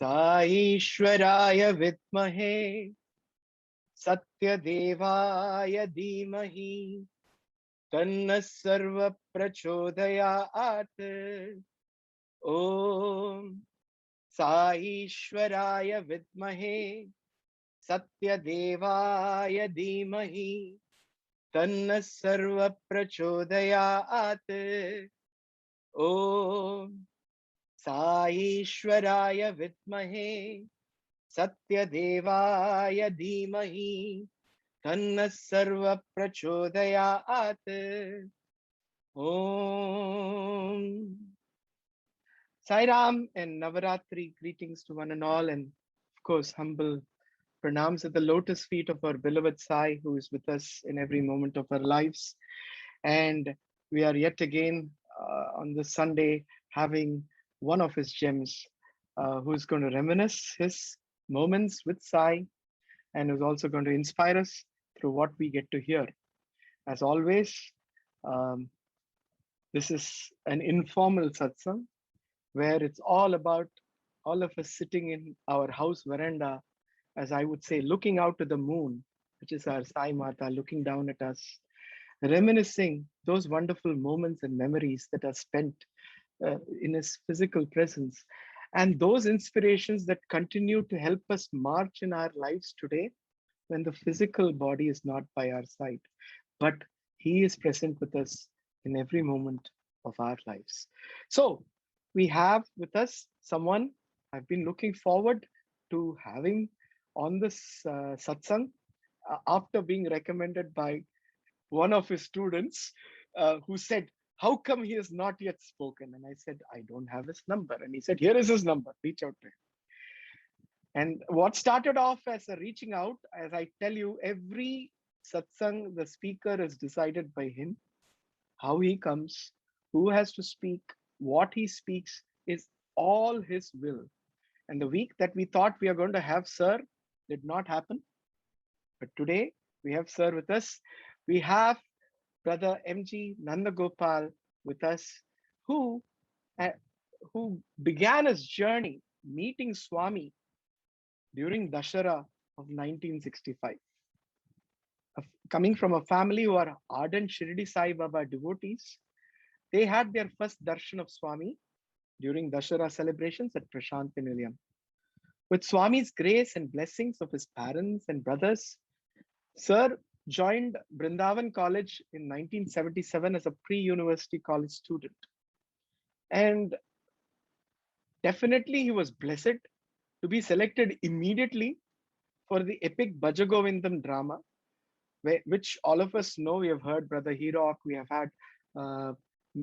साईश्वराय विद्महे सत्यदेवाय धीमहि तन्नः सर्वः प्रचोदयात्। ओम साईश्वराय विद्महे सत्यदेवाय धीमहि तन्नः सर्वः प्रचोदयात्। ओम साईश्वराय विद्महे सत्यदेवाय धीमहि तन्नः सर्वः प्रचोदयात्। ओम Sai Ram and Navaratri greetings to one and all, and of course, humble pranams at the lotus feet of our beloved Sai, who is with us in every moment of our lives. And we are yet again on this Sunday having one of his gems, who's going to reminisce his moments with Sai and who's also going to inspire us through what we get to hear. As always, um, this is an informal satsang where it's all about all of us sitting in our house veranda, as I would say, looking out to the moon, which is our Sai Mata, looking down at us, reminiscing those wonderful moments and memories that are spent in his physical presence. And those inspirations that continue to help us march in our lives today when the physical body is not by our side, but he is present with us in every moment of our lives. So we have with us someone I've been looking forward to having on this satsang after being recommended by one of his students who said, how come he has not yet spoken? And I said, I don't have his number. And he said, here is his number, reach out to him. And what started off as a reaching out, as I tell you, every satsang, the speaker is decided by him. How he comes, who has to speak, what he speaks is all his will. And the week that we thought we are going to have Sir did not happen. But today we have Sir with us. We have Brother M.G. Nandagopal with us, who began his journey meeting Swami during Dashara of 1965. Coming from a family who are ardent Shirdi Sai Baba devotees, they had their first darshan of Swami during Dashara celebrations at Prashanti Nilayam. With Swami's grace and blessings of his parents and brothers, Sir joined Brindavan College in 1977 as a pre-university college student. And definitely he was blessed to be selected immediately for the epic Bhajagovindam drama, which all of us know. We have heard Brother Hirok, we have had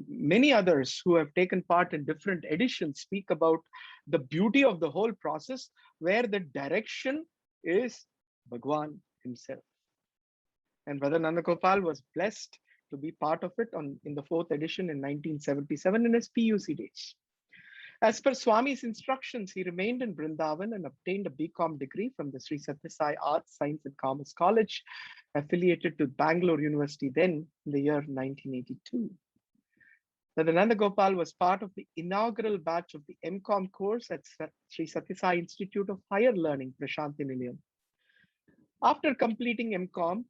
many others who have taken part in different editions speak about the beauty of the whole process, where the direction is Bhagwan himself. And Brother Nandagopal was blessed to be part of it in the 4th edition in 1977 in his PUC days. As per Swami's instructions, he remained in Brindavan and obtained a BCom degree from the Sri Sathya Sai Arts, Science and Commerce College, affiliated to Bangalore University then in the year 1982. Brother Nandagopal was part of the inaugural batch of the MCom course at Sri Sathya Sai Institute of Higher Learning, Prashanti Nilayam. After completing MCom,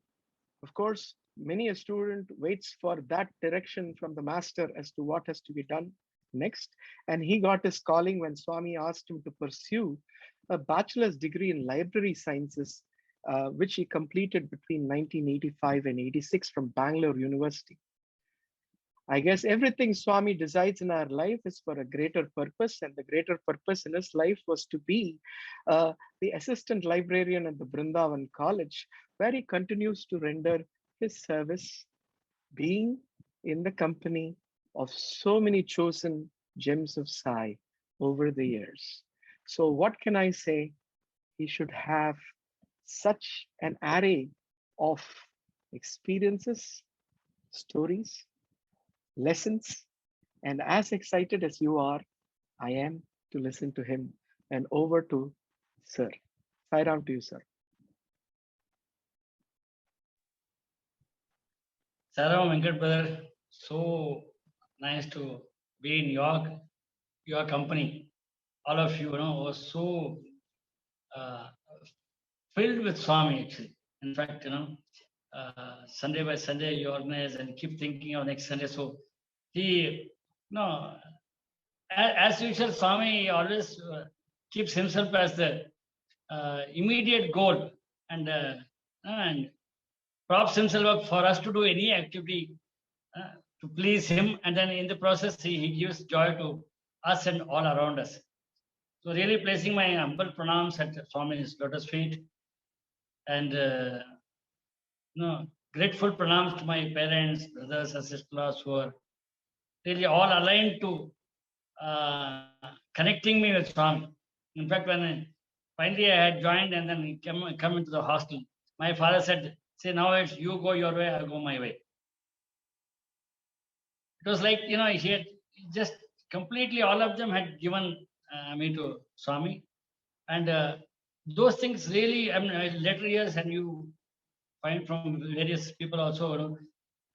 of course, many a student waits for that direction from the master as to what has to be done next. And he got his calling when Swami asked him to pursue a bachelor's degree in library sciences, which he completed between 1985 and 86 from Bangalore University. I guess everything Swami decides in our life is for a greater purpose, and the greater purpose in his life was to be the assistant librarian at the Brindavan College, where he continues to render his service, being in the company of so many chosen gems of Sai over the years. So what can I say? He should have such an array of experiences, stories, lessons, and as excited as you are, I am to listen to him. And over to Sir. Sai Ram to you, sir. Saram Venkat brother, so nice to be in your company. all of you, was so uh, filled with Swami actually. In fact, Sunday by Sunday you organize and keep thinking of next Sunday. So he, no, as usual, Swami always keeps himself as the immediate goal and props himself up for us to do any activity to please him, and then in the process he gives joy to us and all around us. So really placing my humble pranams at Swami's lotus feet, and grateful pranams to my parents, brothers and sisters who are really all aligned to connecting me with Swami. In fact, when finally I had joined and then come into the hostel, my father said, "Say now it's you go your way, I'll go my way." It was like, he had just completely, all of them had given me to Swami. And those things really, I mean, later years, and you find from various people also,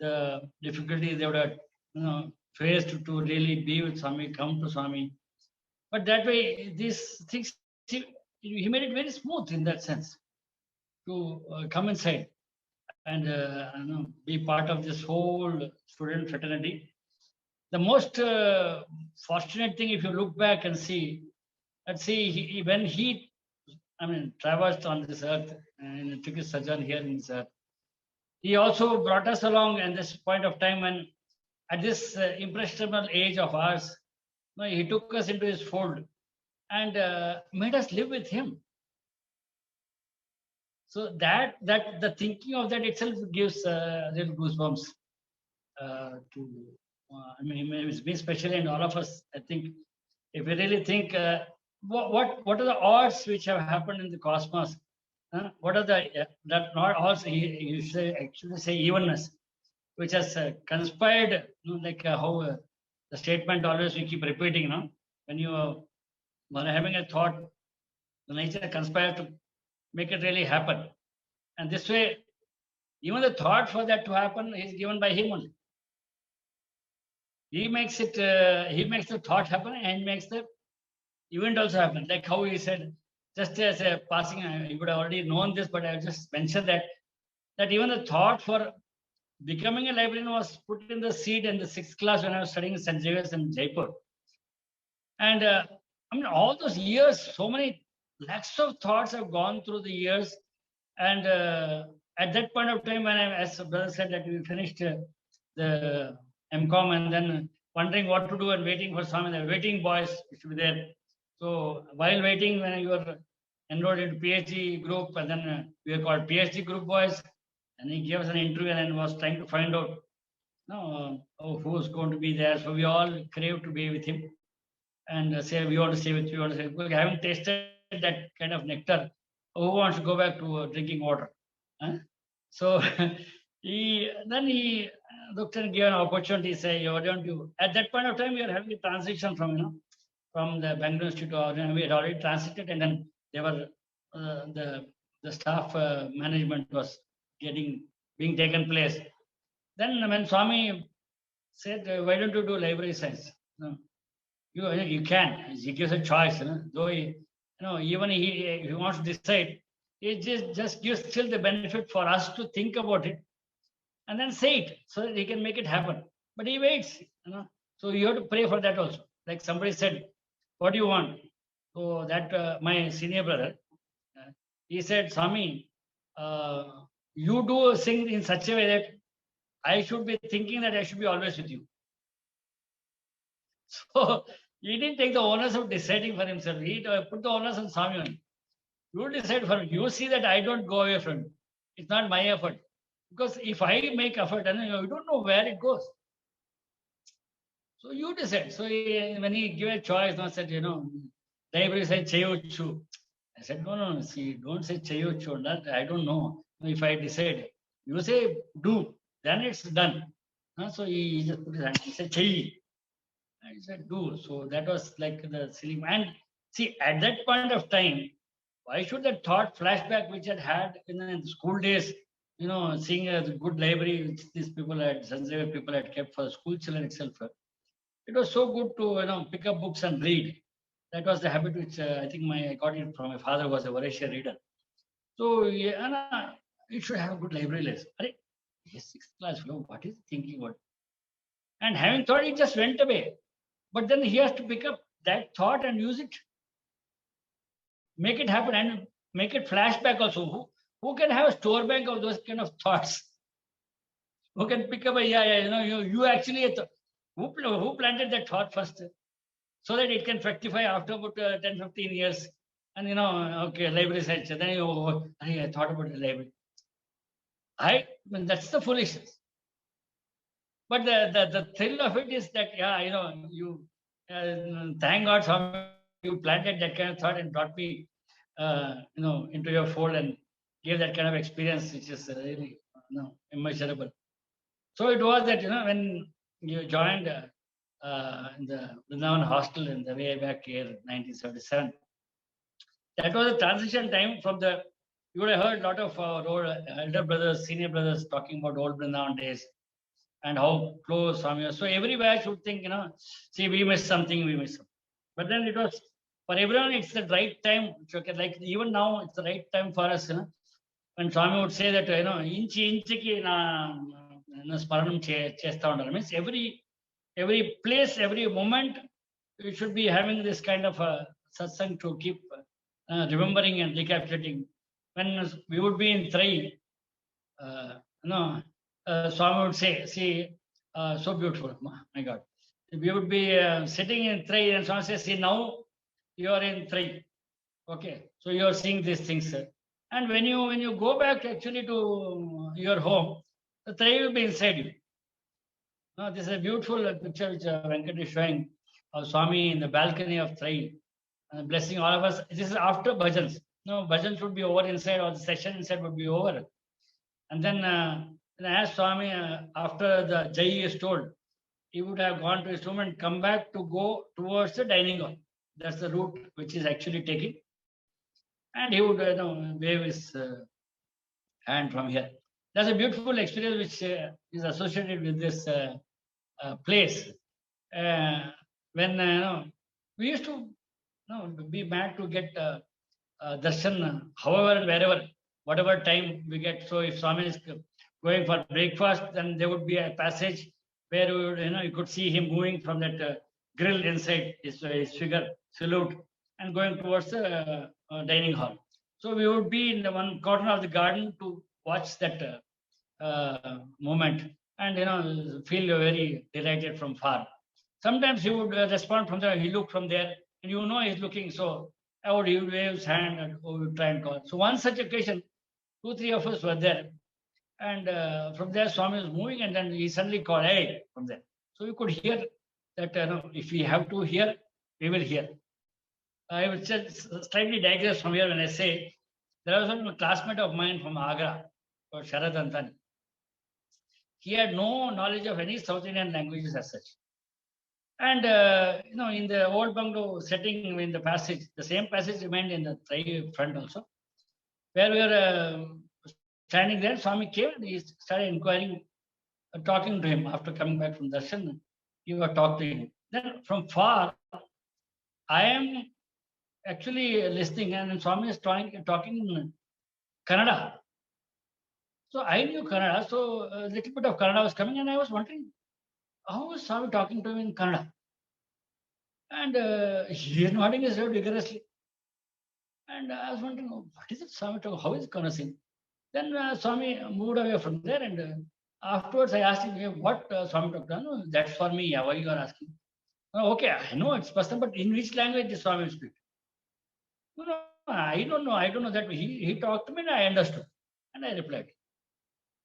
the difficulties they would have, faced to really be with Swami, come to Swami. But that way, these things, he made it very smooth in that sense to come inside and be part of this whole student fraternity. The most fortunate thing, if you look back and see, let's see, when he, traversed on this earth and took his sojourn here in this earth, he also brought us along at this point of time when, at this impressionable age of ours, he took us into his fold and made us live with him. So that the thinking of that itself gives real goosebumps to. It's me especially, and all of us. I think if we really think, what are the odds which have happened in the cosmos? What are the that not odds? You say actually say evenness, which has conspired, like how the statement always we keep repeating. When you are having a thought, the nature conspires to make it really happen, and this way, even the thought for that to happen is given by him only. He makes it. He makes the thought happen and makes the event also happen. Like how he said, just as a passing, you would have already known this, but I just mentioned that even the thought for becoming a librarian was put in the seed in the 6th class when I was studying in St. Xavier's in Jaipur. And all those years, so many lakhs of thoughts have gone through the years. And at that point of time, when as brother said, that we finished the MCOM and then wondering what to do and waiting for some, the waiting boys should be there. So while waiting, when you were enrolled into PhD group, and then we were called PhD group boys, and he gave us an interview and was trying to find out who's going to be there. So we all craved to be with him and say, we want to stay with you, we want to stay. Because having tasted that kind of nectar, who wants to go back to drinking water? So he looked and gave an opportunity, say, why don't you? At that point of time, we were having a transition from the Bangalore Institute of, we had already transited, and then they were the staff management was being taken place. Then when Swami said, why don't you do library science? You can. He gives a choice. Though even if he wants to decide, it just gives still the benefit for us to think about it and then say it so that he can make it happen. But he waits. So you have to pray for that also. Like somebody said, what do you want? So that my senior brother, he said, Swami, you do sing in such a way that I should be thinking that I should be always with you. So he didn't take the onus of deciding for himself. He put the onus on Swami only. You decide for me. You see that I don't go away from you. It's not my effort. Because if I make effort, and you don't know where it goes. So you decide. So when he gave a choice, I said, library said Chayuchu. I said, no, see, don't say Chayuchu. That I don't know if I decide. You say do, then it's done. So he just put his hand. He said Chayi. I said do. So that was like the silly. And see, at that point of time, why should that thought flashback which I had in the school days, seeing a good library which these people had, St. Xavier people had kept for school children itself. It was so good to pick up books and read. That was the habit which I think I got it from my father, who was a voracious reader. So yeah, Anna, you should have a good library lesson. Yes, sixth class fellow, what is he thinking about? And having thought, it just went away. But then he has to pick up that thought and use it, make it happen, and make it flashback also. Who can have a store bank of those kind of thoughts? Who can pick up a you actually who planted that thought first, so that it can fructify after about 10, 15 years. And okay, library science. Then I thought about the library. I mean, that's the foolishness. But the thrill of it is that, you thank God, Swami, you planted that kind of thought and brought me, into your fold and gave that kind of experience, which is really, immeasurable. So it was that, when you joined in the Vrindavan hostel in the way back year 1977, that was a transition time from you would have heard a lot of our elder brothers, senior brothers talking about old Vrindavan days and how close Swami was. So every batch would think, see, we missed something, we missed something. But then it was, for everyone, it's the right time. Okay, like even now, it's the right time for us, when Swami would say that, inchi inchiki na sparanam chesta undaru. Means every place, every moment, you should be having this kind of satsang to keep remembering and recapitulating. When we would be in Trai, Swami would say, see, so beautiful, my God. We would be sitting in Trai, and Swami says, see, now you are in Trai. Okay, so you are seeing these things. And when you go back actually to your home, the Trai will be inside you. Now, this is a beautiful picture which Venkat is showing of Swami in the balcony of Trai, blessing all of us. This is after bhajans. No, bhajans would be over inside, or the session inside would be over. And then, as Swami, after the Jai is told, he would have gone to his room and come back to go towards the dining hall. That's the route which is actually taken. And he would wave his hand from here. That's a beautiful experience which is associated with this place. When we used to be mad to get darshan, however and wherever, whatever time we get. So if Swami is going for breakfast, then there would be a passage where we would, you could see him moving from that grill inside his figure, silhouette, and going towards the dining hall. So we would be in the one corner of the garden to watch that moment, and feel very delighted from far. Sometimes he would respond from there. He looked from there, and he's looking. So he would wave his hand and we would try and call. So one such occasion, 2, 3 of us were there, and from there Swami was moving, and then he suddenly called, "Hey!" from there. So we could hear that. If we have to hear, we will hear. I will just slightly digress from here when I say there was a classmate of mine from Agra, called Sharad Antani. He had no knowledge of any South Indian languages as such. And, in the old bungalow setting in the passage, the same passage remained in the Trai front also, where we were standing there. Swami came and he started inquiring, talking to him after coming back from darshan. He was talking to him. Then from far, I am actually listening, and Swami is talking in Kannada. So I knew Kannada, so a little bit of Kannada was coming, and I was wondering, how is Swami talking to him in Kannada? And he is nodding his head vigorously. And I was wondering, what is it Swami talking? How is it conversing? Then Swami moved away from there, and afterwards I asked him, what Swami talked about? No, that's for me. Why you are asking? Okay, I know it's personal, but in which language does Swami speak? No, I don't know. I don't know that. He talked to me and I understood. And I replied.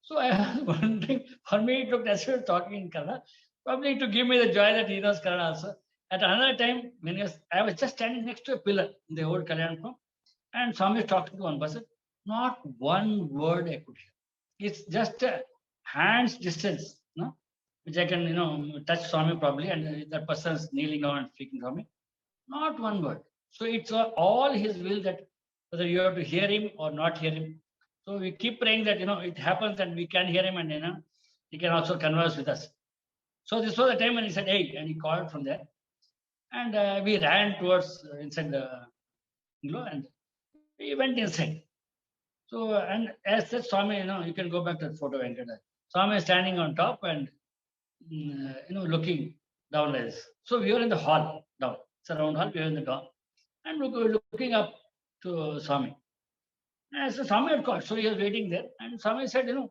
So I was wondering, for me, it looked as if he was talking in Kannada, probably to give me the joy that he knows Kannada also. At another time, I was just standing next to a pillar in the old Kalyanapur, and Swami was talking to one person. Not one word I could hear. It's just a hand's distance, which I can, touch Swami probably, and that person is kneeling down and speaking to me. Not one word. So it's all his will that whether you have to hear him or not hear him. So we keep praying that, it happens and we can hear him, and, he can also converse with us. So this was the time when he said, "Hey," and he called from there. And we ran towards inside the bungalow, and we went inside. So, and as that Swami, you can go back to the photo, Venkata. Swami is standing on top and, looking down like this. So we were in the hall down. It's a round hall, we were in the door. And looking up to Swami. And so Swami had called, so he was waiting there. And Swami said, now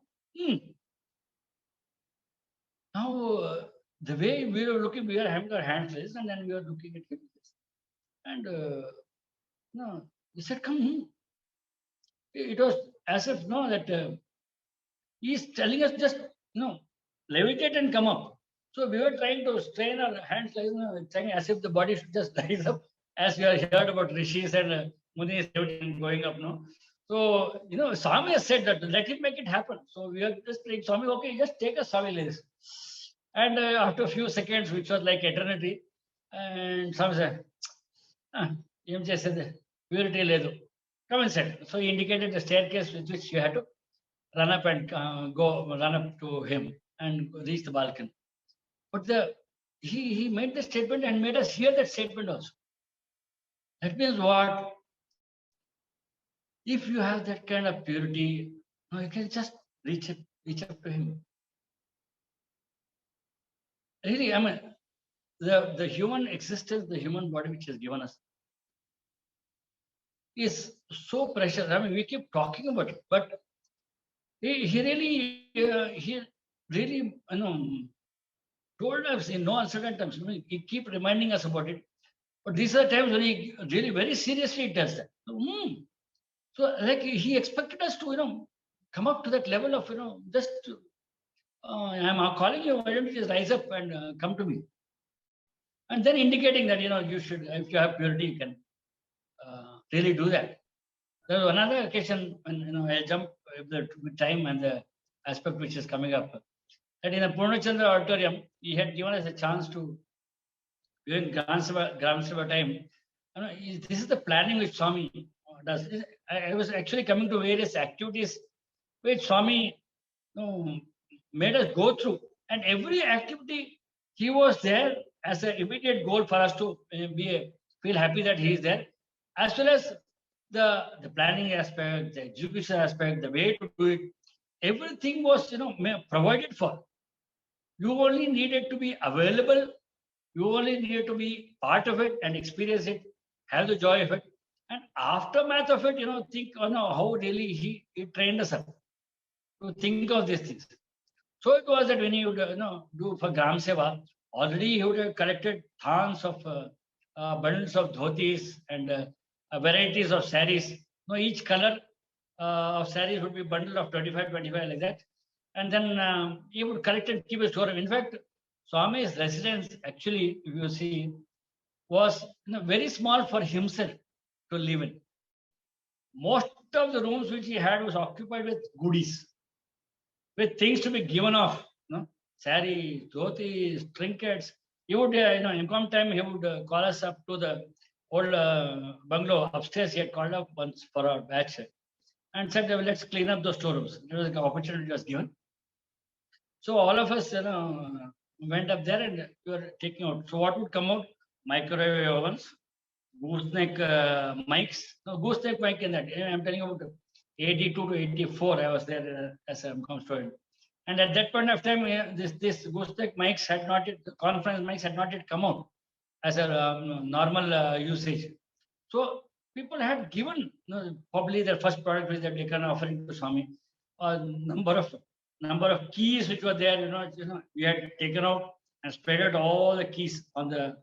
the way we were looking, we were having our hands raised, and then we were looking at him. And no, he said, come. It was as if that he's telling us just levitate and come up. So we were trying to strain our hands, trying as if the body should just rise up, as we have heard about rishis and munis going up. No, so Swami has said that let him make it happen. So we are just saying, Swami, okay, just take us, Swami, like this. And after a few seconds, which was like eternity, and Swami said, "Em chesede purity ledu. Come inside." So he indicated the staircase with which you had to run up and run up to him and reach the balcony. But he made the statement and made us hear that statement also. That means what? If you have that kind of purity, you can just reach up to him. Really, I mean, the human existence, the human body which has given us, is so precious. I mean, we keep talking about it, but he really told us in no uncertain terms. He keep reminding us about it. But these are times when he really very seriously does that. So like he expected us to come up to that level of just I'm calling you, why don't you just rise up and come to me? And then indicating that you should, if you have purity, you can really do that. There was another occasion when I jump the time and the aspect which is coming up. That in the Purnachandra auditorium, he had given us a chance to, during Gram Sabha time, this is the planning which Swami does. I was actually coming to various activities which Swami made us go through. And every activity, he was there as an immediate goal for us to feel happy that he is there, as well as the planning aspect, the execution aspect, the way to do it. Everything was provided for. You only needed to be available. You only needed to be part of it and experience it, have the joy of it. And aftermath of it, think on how really he trained us up to think of these things. So it was that when he would do for Gram Seva, already he would have collected tons of bundles of dhotis and varieties of saris. Each color of saris would be bundle of 25 like that. And then he would collect and keep a store. In fact, Swami's residence, actually, if you see, was very small for himself to live in. Most of the rooms which he had was occupied with goodies, with things to be given off, saris, dhotis, trinkets. He would, in come time, he would call us up to the old bungalow upstairs. He had called up once for our batch and said, let's clean up those storerooms. There was an opportunity was given. So all of us, went up there and we were taking out. So what would come out? Microwave ovens, gooseneck mics. No, gooseneck mic in that. I'm telling you about 82 to 84. I was there as a com student. And at that point of time, this gooseneck mics had not yet, the conference mics had not yet come out as a normal usage. So people had given probably their first product which they had taken offering to Swami. Number of keys which were there, we had taken out and spread out all the keys on the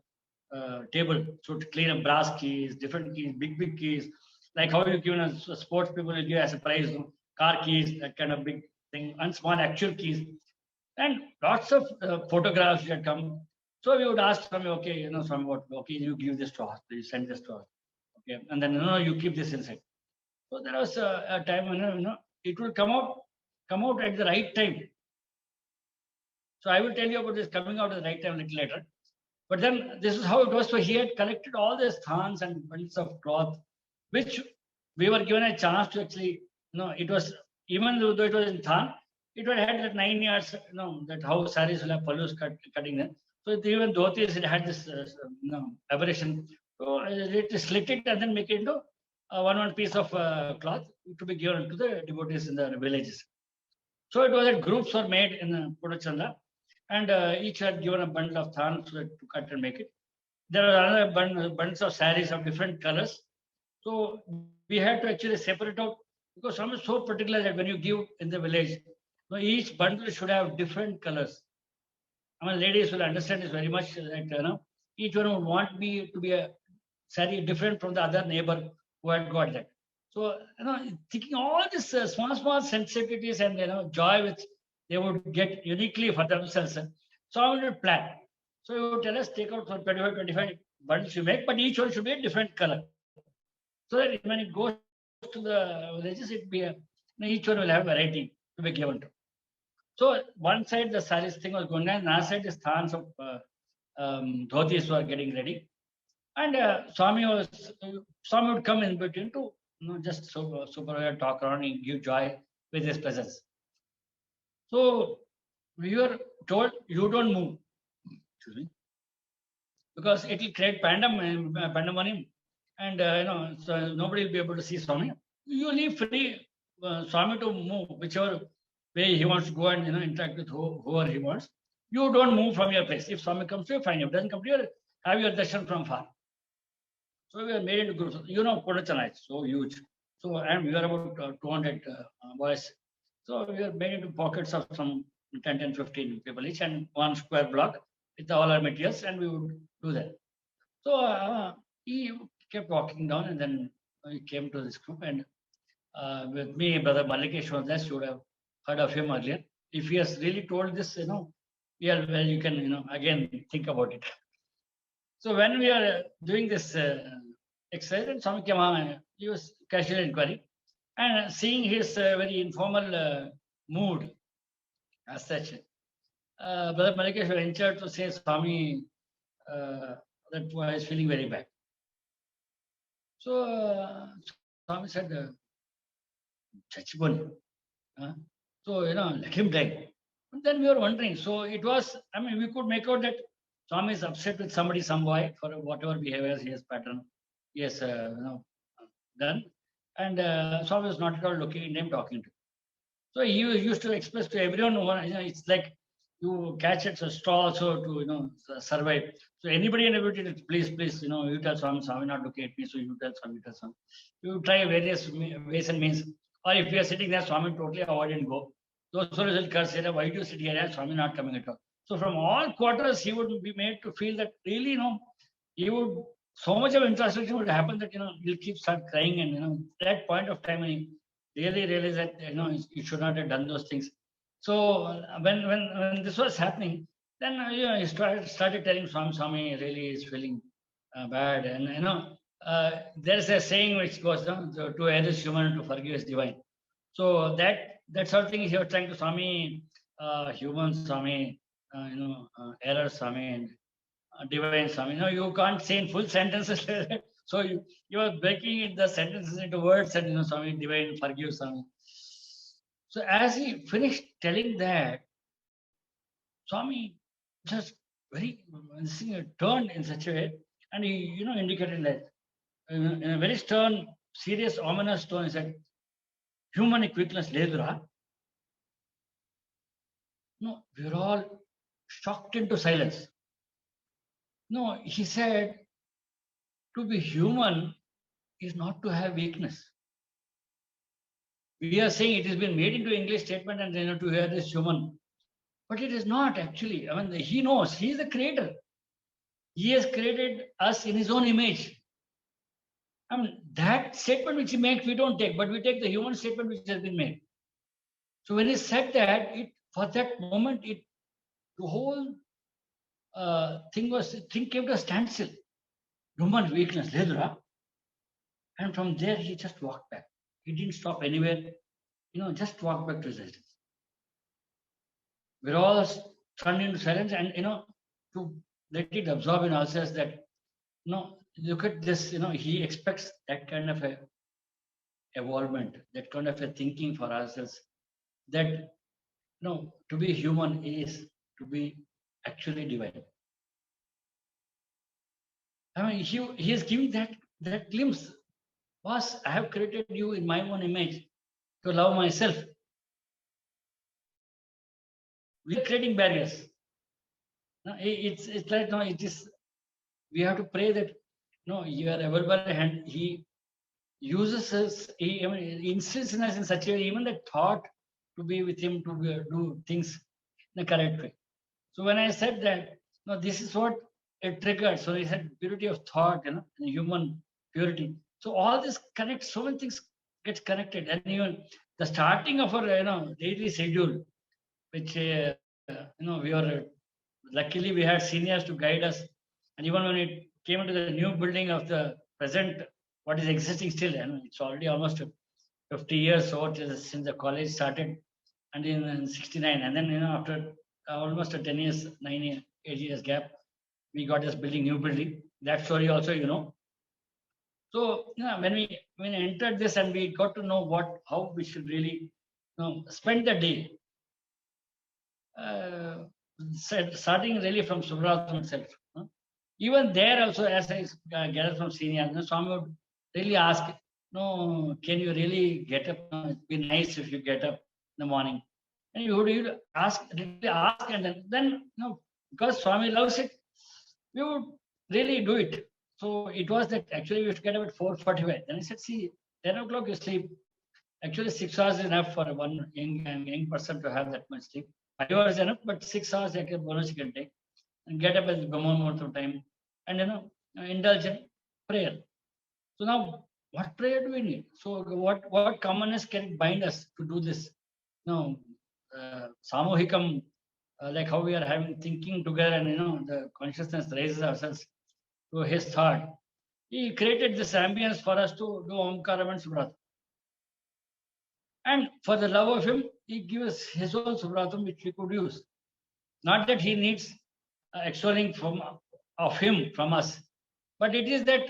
table. So to clean up brass keys, different keys, big keys, like how you given us sports people will give as a prize, car keys, that kind of big thing, and small actual keys, and lots of photographs which had come. So we would ask Swami, okay, Swami, what? Okay, you give this to us, you send this to us, okay, and then you keep this inside. So there was a time when it will come out at the right time. So I will tell you about this coming out at the right time a little later. But then this is how it was. So he had collected all these thans and bundles of cloth, which we were given a chance to actually, it was, even though it was in than, it had that 9 yards, that how saris will have pallus cutting them. So even dhotis, it had this aberration. So it slit it and then make it into one piece of cloth to be given to the devotees in the villages. So it was that groups were made in Purachanda, and each had given a bundle of thorns to cut and make it. There were another bundles of saris of different colors. So we had to actually separate out because some is so particular that when you give in the village, each bundle should have different colors. I mean, ladies will understand this very much that each one would want me to be a sari different from the other neighbor who had got that. So thinking all these small sensitivities and joy which they would get uniquely for themselves. So I would plan. So you would tell us take out for 25 bundles you make, but each one should be a different color. So that when it goes to the villages, each one will have variety to be given to. So one side the saris thing was going on, another side the thans of dhotis were getting ready, and Swami would come in between to just supervise, talk around, and give joy with his presence. So we were told you don't move, excuse me, because it will create pandemonium, and so nobody will be able to see Swami. You leave free Swami to move whichever way he wants to go and interact with whoever he wants. You don't move from your place. If Swami comes to you, fine. If doesn't come to you, have your darshan from far. So we are made into groups. Purachana is so huge. So and we are about 200 boys. So we are made into pockets of some 10, 15 people each, and one square block with all our materials, and we would do that. So he kept walking down, and then he came to this group, and with me, Brother Mallikesh was there. You would have heard of him earlier. If he has really told this, well, you can, again think about it. So when we are doing this exercise, and Swami came on, he was casual inquiry, and seeing his very informal mood as such, Brother Mallikesh ventured to say, Swami, that I is feeling very bad. So Swami said, Chachibun. So, let him die. And then we were wondering. So it was, we could make out that Swami is upset with somebody, some boy, for whatever behaviors he has pattern, he has done. And Swami was not at all looking at him, talking to him. So he used to express to everyone, it's like you catch at a straw also to, survive. So anybody and everybody, please, you tell Swami not looking at me, so you tell Swami, You try various ways and means. Or if you are sitting there, Swami totally avoid and go. Those who will curse, why do you sit here? Swami not coming at all. So from all quarters, he would be made to feel that really, he would, so much of introspection would happen that, he'll start crying. And, that point of time, he really realized that, you should not have done those things. So when this was happening, then, he started telling Swami really is feeling bad. And, there's a saying which goes, to err is human, to forgive is divine. So that sort of thing he was trying to Swami, human Swami, error Swami, and divine Swami. You can't say in full sentences. So you are breaking the sentences into words, and Swami, divine, forgive Swami. So as he finished telling that, Swami just very turned in such a way, and he indicated that in a very stern, serious, ominous tone, he said, human quickness ledura. No, we're all shocked into silence. No, he said, to be human is not to have weakness. We are saying it has been made into English statement and to hear this human. But it is not actually. He knows, he is the creator. He has created us in his own image. That statement which he makes, we don't take, but we take the human statement which has been made. So when he said that, for that moment, the whole thing came to a standstill. Human weakness, Ledra. And from there, he just walked back. He didn't stop anywhere, just walked back to his residence. We're all turned into silence, and, to let it absorb in ourselves that, look at this, he expects that kind of a evolvement, that kind of a thinking for ourselves, that, to be human is to be actually divine. I mean, he is giving that glimpse. Boss, I have created you in my own image to love myself. We are creating barriers. No, it's like no, it is. We have to pray that no, you are available, and he uses us. I mean, he instills in us in such a way, even the thought to be with him to do things in the correct way. So when I said that, no, this is what it triggered. So he said purity of thought, and human purity. So all this connects. So many things get connected, and even the starting of our daily schedule, which we were luckily we had seniors to guide us, and even when it came into the new building of the present, what is existing still, it's already almost 50 years old since the college started, and in 69, and then after almost a 10 years, 9 years, 8 years gap, we got this building, new building. That story also, So when we entered this and we got to know how we should really spend the day. Starting really from Subhratam itself. Even there also, as I gathered from seniors, Swami would really ask, no, can you really get up? It'd be nice if you get up in the morning. And you would really ask, and then because Swami loves it, we would really do it. So it was that actually we should get up at 4:45. Then I said, see, 10 o'clock you sleep. Actually, 6 hours is enough for one young person to have that much sleep. 5 hours is enough, but 6 hours like a bonus you can take and get up at Brahman Muhurtam time and indulge in prayer. So now, what prayer do we need? So what commonness can bind us to do this? No, Samohikam, like how we are having thinking together, and the consciousness raises ourselves to his thought. He created this ambience for us to do Omkaram and Subhratam. And for the love of him, he gives his own Subhratam, which we could use. Not that he needs extolling of him from us, but it is that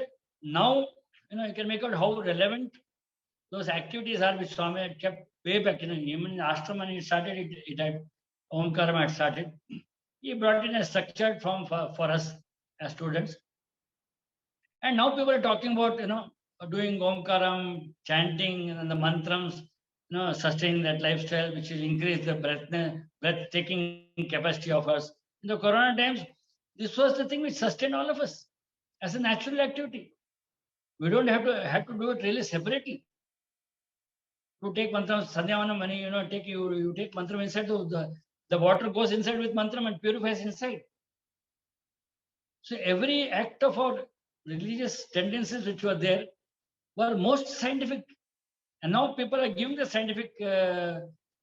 now you can make out how relevant those activities are which Swami had kept way back. Even in ashram when he started it had Omkaram had started. He brought in a structured form for us as students. And now people are talking about doing Omkaram, chanting and the mantrams, sustaining that lifestyle, which will increase the breathtaking capacity of us. In the Corona times, this was the thing which sustained all of us as a natural activity. We don't have to do it really separately. To take mantram, Sandhyavanam, when you take mantram inside, the water goes inside with mantram and purifies inside. So every act of our religious tendencies which were there were most scientific. And now people are giving the scientific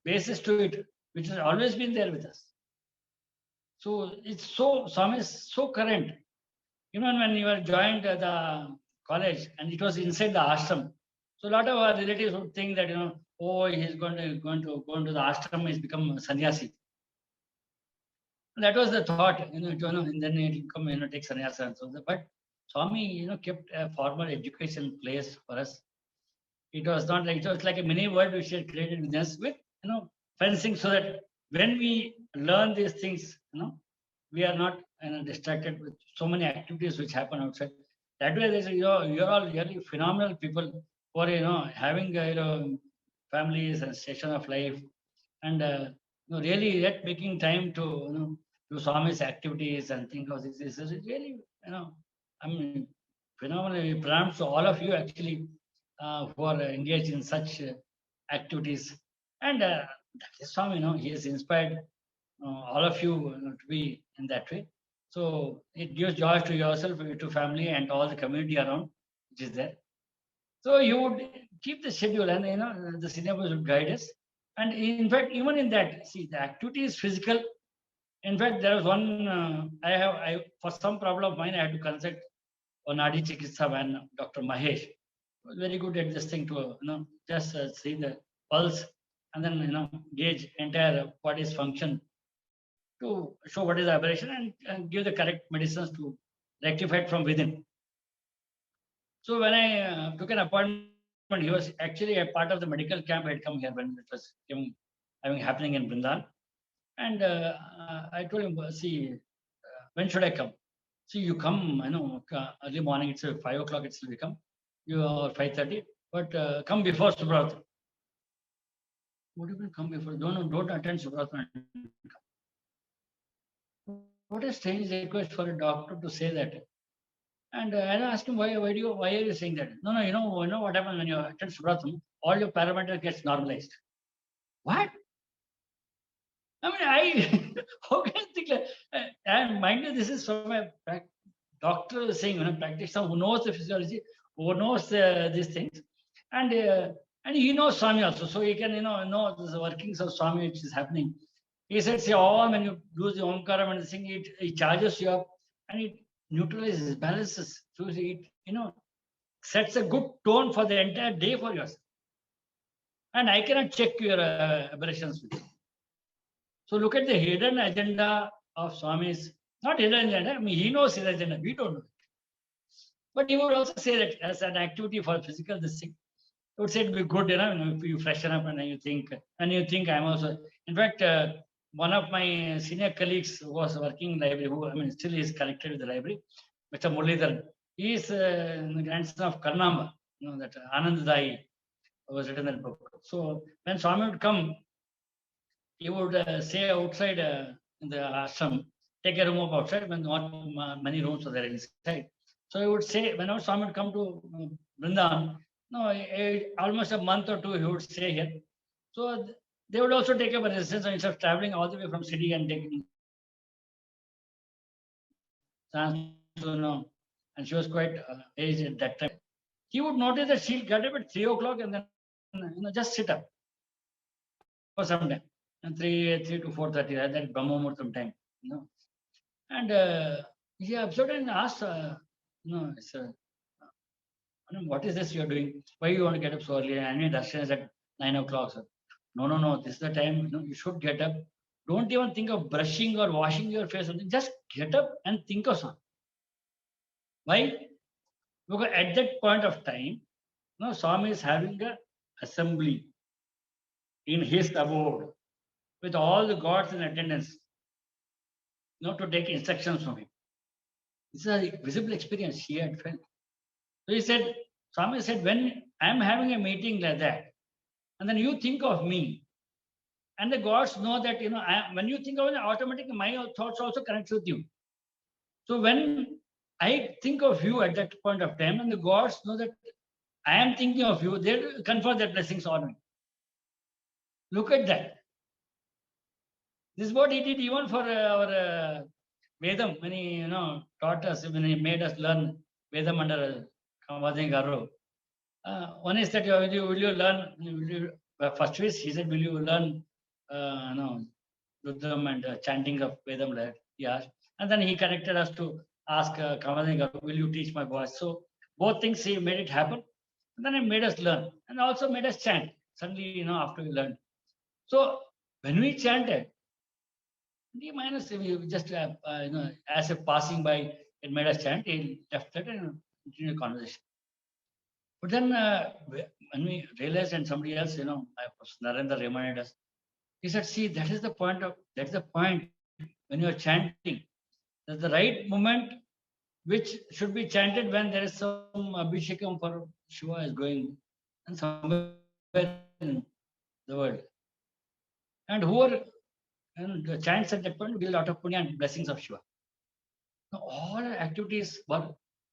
basis to it, which has always been there with us. So Swami is so current. Even when you were joined the college and it was inside the ashram, so a lot of our relatives would think that oh, he's going to go into the ashram, he's become a sannyasi. That was the thought, and then he'll come, take sannyasa and so on. But Swami, kept a formal education place for us. It was not like, it was like a mini world which he had created with us with, fencing, so that when we learn these things, we are not distracted with so many activities which happen outside. That way, there's, you're all really phenomenal people who are, having, families and station of life, and really yet making time to, do Swami's activities and think of this. This is really, I mean, phenomenally pronounced to all of you actually who are engaged in such activities. And that is Swami, he has inspired all of you to be in that way. So it gives joy to yourself, to family, and all the community around, which is there. So you would keep the schedule, and the senior would guide us. And in fact, even in that, see, the activity is physical. In fact, there was one I for some problem of mine, I had to consult on Nadi Chikitsa man, Dr. Mahesh. He was very good at this thing to just see the pulse and then gauge entire body's function to show what is the aberration and give the correct medicines to rectify it from within. So when I took an appointment, he was actually a part of the medical camp. I had come here when it was happening in Brindan. And I told him, see, when should I come? See, you come, early morning, it's 5 o'clock, it's will come, you or 5:30, but come before Subrata. What do you mean come before? Don't attend Subrata. What a strange request for a doctor to say that. And I asked him, why are you saying that? No, you know what happens when you attend Subratam, all your parameters gets normalized. What? I mean, how can I think like, and mind you, this is from a doctor saying, practitioner who knows the physiology, who knows these things, and he knows Swami also, so he can, know the workings of Swami which is happening. He said, see, all when you do the Omkaram and the thing, it charges you up and it neutralizes, balances. So it, sets a good tone for the entire day for yourself. And I cannot check your aberrations with you. So look at the hidden agenda of Swami's, not hidden agenda, I mean, he knows his agenda, we don't know. But he would also say that as an activity for physical, this thing, he would say it would be good, if you freshen up and you think I'm also, in fact, one of my senior colleagues who was working in library, who, still is connected with the library, Mr. Muralidharan. He is the grandson of Karnamba, that Anand Dai was written that book. So when Swami would come, he would say outside in the ashram, take a room up outside when not many rooms are there inside. So he would say, whenever Swami would come to Vrindavan, almost a month or two he would stay here. So they would also take up a residence instead of traveling all the way from city and taking. And she was quite aged at that time. He would notice that she'll get up at 3 o'clock and then just sit up for some time. And 3 to 4:30, at that Brahma Muhurtam time. And he observed and asked, what is this you're doing? Why you want to get up so early? Any darshan is at 9 o'clock, sir. No, this is the time, you should get up. Don't even think of brushing or washing your face. Just get up and think of something. Why? Because at that point of time, Swami is having an assembly in his abode with all the gods in attendance, to take instructions from him. This is a visible experience he had felt. So Swami said, when I'm having a meeting like that, and then you think of me, and the gods know that, when you think of it, automatically my thoughts also connect with you. So when I think of you at that point of time, and the gods know that I am thinking of you, they confer their blessings on me. Look at that. This is what he did even for our Vedam, when he taught us, when he made us learn Vedam under Kamadin Garu. One is that will you learn, first is he said, will you learn Rudram and chanting of Vedam? Yes. And then he connected us to ask Kamadin Garu, will you teach my voice? So both things he made it happen. And then he made us learn and also made us chant. Suddenly, after we learned. So when we chanted, D minus, we just, as a passing by, it made us chant, he left that and continued conversation. But then when we realized, and somebody else, Narendra reminded us, he said, see, that's the point when you are chanting. That's the right moment which should be chanted when there is some Abhishekam for Shiva is going and somewhere in the world. And whoever chants at that point will get a lot of punya and blessings of Shiva. Now, all activities were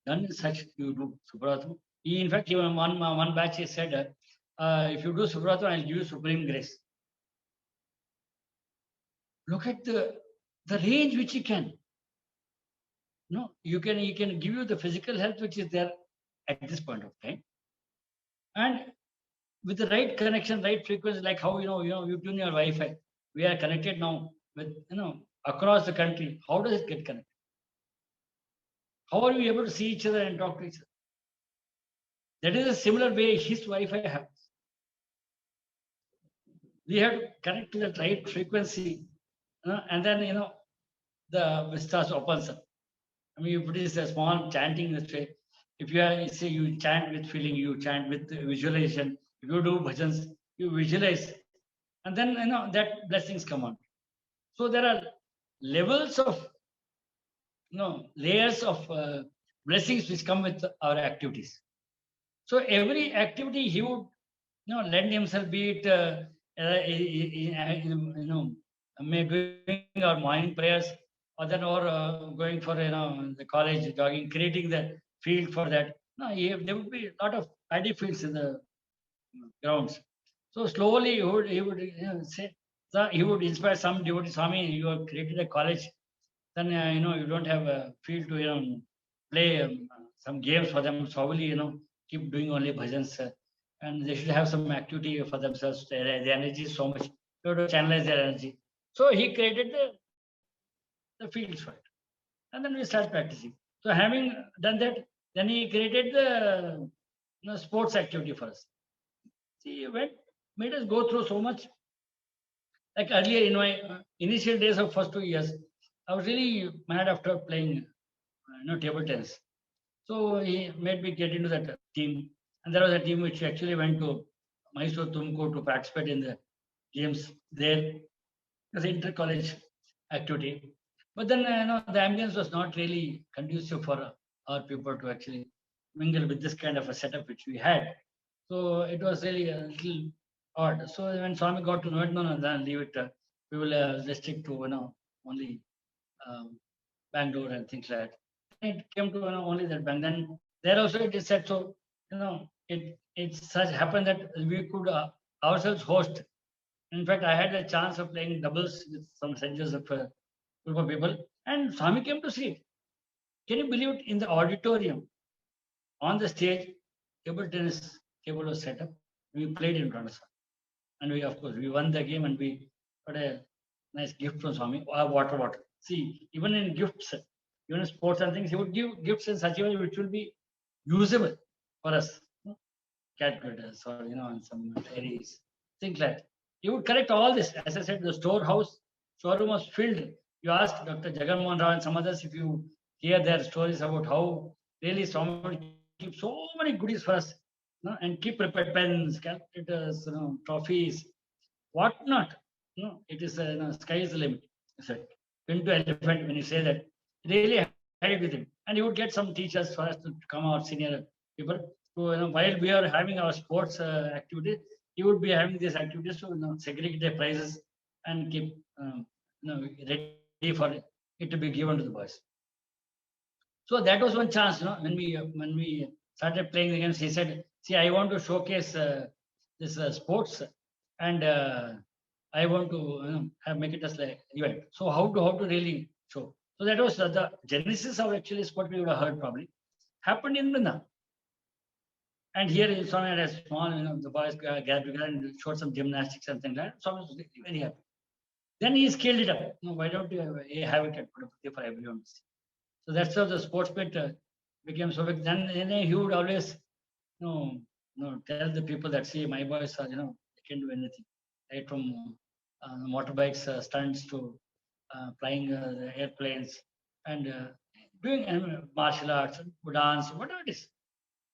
done in such, you do Subratam. In fact, even one batch he said, if you do Subratam, I'll give you supreme grace. Look at the range which he can. He can give you the physical health which is there at this point of time. And with the right connection, right frequency, like how, you tune your Wi-Fi. We are connected now with, across the country. How does it get connected? How are we able to see each other and talk to each other? That is a similar way his Wi-Fi happens. We have to connect to that right frequency, and then, the vistas opens up. I mean, you put this a small chanting this way. If you chant with feeling, you chant with visualization. If you do bhajans, you visualize. And then, that blessings come on. So there are levels of, layers of blessings which come with our activities. So every activity he would lend himself, be it maybe doing our morning prayers, or going for the college jogging, creating the field for that. No, there would be a lot of paddy fields in the grounds. So slowly he would say, so he would inspire some devotee, Swami, you have created a college, then you don't have a field to play some games for them. So probably keep doing only bhajans, and they should have some activity for themselves. The energy is so much. You have to channelize their energy. So he created the fields for it, and then we start practicing. So having done that, then he created the sports activity for us. See, went made us go through so much. Like earlier in my initial days of first 2 years, I was really mad after playing table tennis. So he made me get into that team. And there was a team which actually went to Mysore, Tumkur to participate in the games there as inter-college activity. But then, the ambience was not really conducive for our people to actually mingle with this kind of a setup which we had. So it was really a little odd. So when Swami got to know it, no, then leave it. We will restrict to only um, Bangalore and things like that. It came to only that bank. Then there also it is said so. It such happened that we could ourselves host. In fact, I had a chance of playing doubles with some centers of group of people, and Swami came to see it. Can you believe it? In the auditorium, on the stage, table tennis table was set up. We played in front of Swami, and we, of course, we won the game, and we got a nice gift from Swami. Water. See, even in gifts, even in sports and things, he would give gifts in such a way which will be usable for us. Calculators or and some fairies, things like that. He would collect all this. As I said, the showroom was filled. You ask Dr. Jagan Mohan Rao and some others if you hear their stories about how really someone keep so many goodies for us, and keep prepared pens, calculators, trophies, whatnot. It is sky is the limit. It's a pin to elephant when you say that. Really had it with him, and he would get some teachers for us to come out, senior people. So while we are having our sports activities, he would be having these activities to segregate the prizes and keep ready for it to be given to the boys. So that was one chance, when we started playing the games. He said, "See, I want to showcase this sports, and I want to make it as like event. So how to really show? So that was the genesis of actually what we would have heard probably happened in Vrindavan. And here in Swami had a small, the boys gathered together and showed some gymnastics and things like that. Swami was very happy. Then he scaled it up. Why don't you have it at Puttaparthi for everyone to see? So that's how the sports bit became so big. Then he would always, tell the people that, see, my boys are, they can do anything, right from motorbikes, stunts to flying the airplanes, and doing martial arts, dance, whatever it is.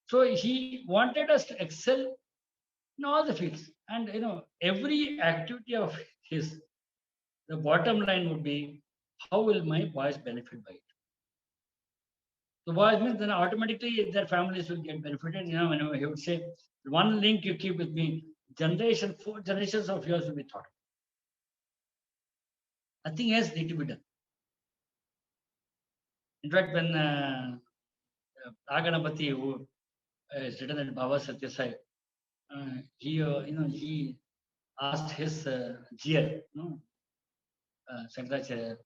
So he wanted us to excel in all the fields, and every activity of his, the bottom line would be, how will my boys benefit by it? The boys means then automatically their families will get benefited. Whenever he would say, one link you keep with me, 4 generations of yours will be taught. Nothing else need to be done. In fact, when Aganapati, who is written in Baba Satya Sai, he asked his GL, Shankaracharya,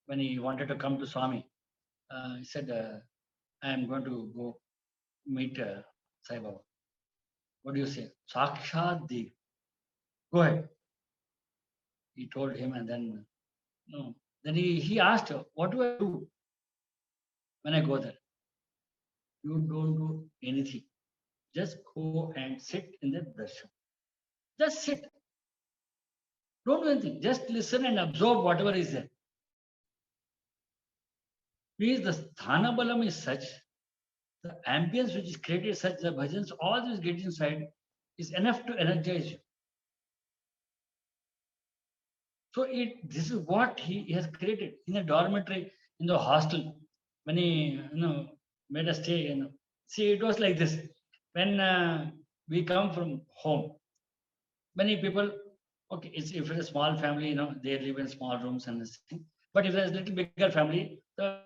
when he wanted to come to Swami, he said, I am going to go meet Sai Baba. What do you say? Sakshat Dev. Go ahead. He told him, and then then he asked, what do I do when I go there? You don't do anything. Just go and sit in the darshan. Just sit. Don't do anything. Just listen and absorb whatever is there. Please, the sthana balam is such, the ambience which is created such, the bhajans, all this get inside is enough to energize you. So this is what he has created in a dormitory, in the hostel. many, made us stay, See, it was like this. When we come from home, many people, okay, if it's a small family, they live in small rooms and this thing. But if there's a little bigger family, the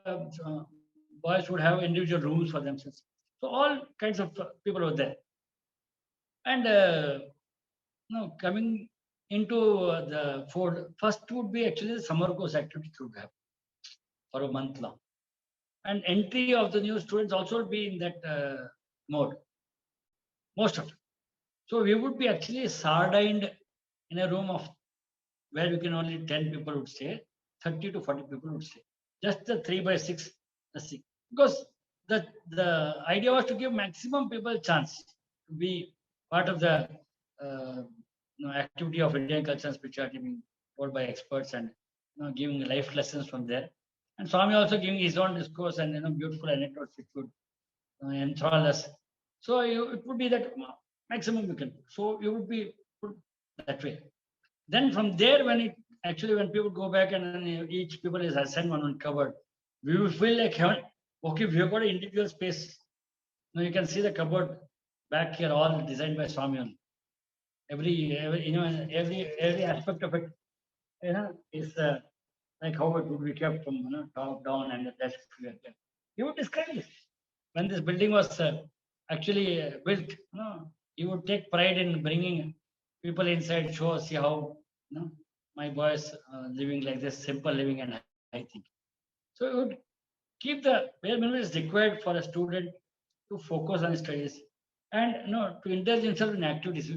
boys would have individual rooms for themselves. So all kinds of people were there. And coming into the fold, first would be actually the summer course activity would have for a month long. And entry of the new students also would be in that mode, most of them. So we would be actually sardined in a room of where we can only 10 people would stay, 30 to 40 people would stay. Just the 3x6, because the idea was to give maximum people chance to be part of the activity of Indian culture and spirituality being told by experts, and giving life lessons from there. And Swami also giving his own discourse and beautiful anecdotes which would enthrall us. So it would be that maximum you can. So you would be put that way. Then from there, when people go back and then each people is assigned one cupboard, we will feel like heaven. Okay, we have got an individual space. Now you can see the cupboard back here, all designed by Swami. Every aspect of it, is like how it would be kept from top down, and the desk. He would describe this. When this building was actually built, he would take pride in bringing people inside, show, see how my boys living like this, simple living and high thinking. So it would keep the bare minimum is required for a student to focus on studies and to indulge himself in activities.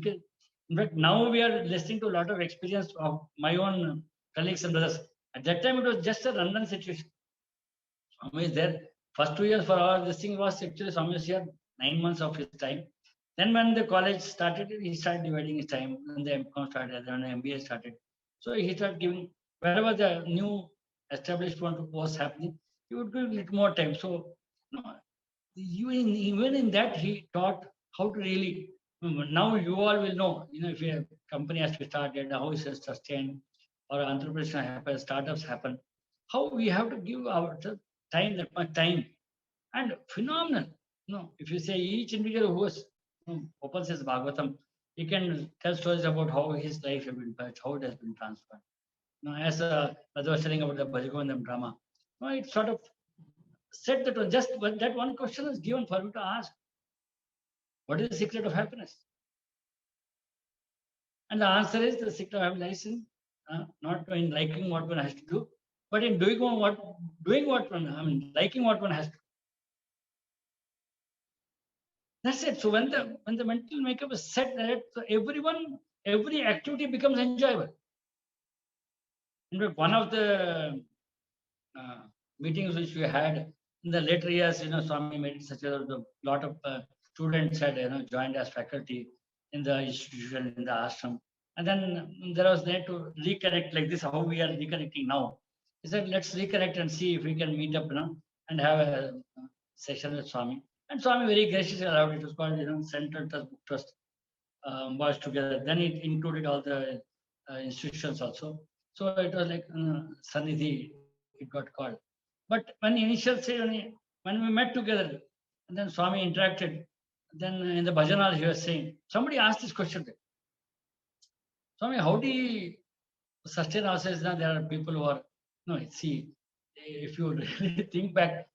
In fact, now we are listening to a lot of experience of my own colleagues and brothers. At that time, it was just a run situation. Swami is there. First 2 years for our this thing was actually Swami was here 9 months of his time. Then when the college started, he started dividing his time. Then the MCOM started, then the MBA started. So he started giving, wherever the new established one was happening, he would give a little more time. So even in that, he taught how to really, now you all will know, if a company has to be started, how it is sustained, or entrepreneurship happens, startups happen, how we have to give our time, that much time. And phenomenal. If you say each individual who opens his Bhagavatam, he can tell stories about how his life has been touched, how it has been transformed. As I was telling about the Bhajagovindam drama, it sort of said that just that one question is given for me to ask, what is the secret of happiness? And the answer is the secret of happiness in not in liking what one has to do, but in liking what one has to. That's it. So when the mental makeup is set that, so every activity becomes enjoyable. In fact, one of the meetings which we had in the later years, Swami made it such a lot of students had joined as faculty in the institution, in the ashram. And then there was there to reconnect like this, how we are reconnecting now. He said, let's reconnect and see if we can meet up and have a session with Swami. And Swami very graciously allowed it. It was called Central Trust Book Trust boys together. Then it included all the institutions also. So it was like Sannidhi, it got called. But when initial say when we met together, and then Swami interacted, then in the bhajan he was saying, somebody asked this question. Swami, how do you sustain ourselves? Now there are people who are see, if you really think back,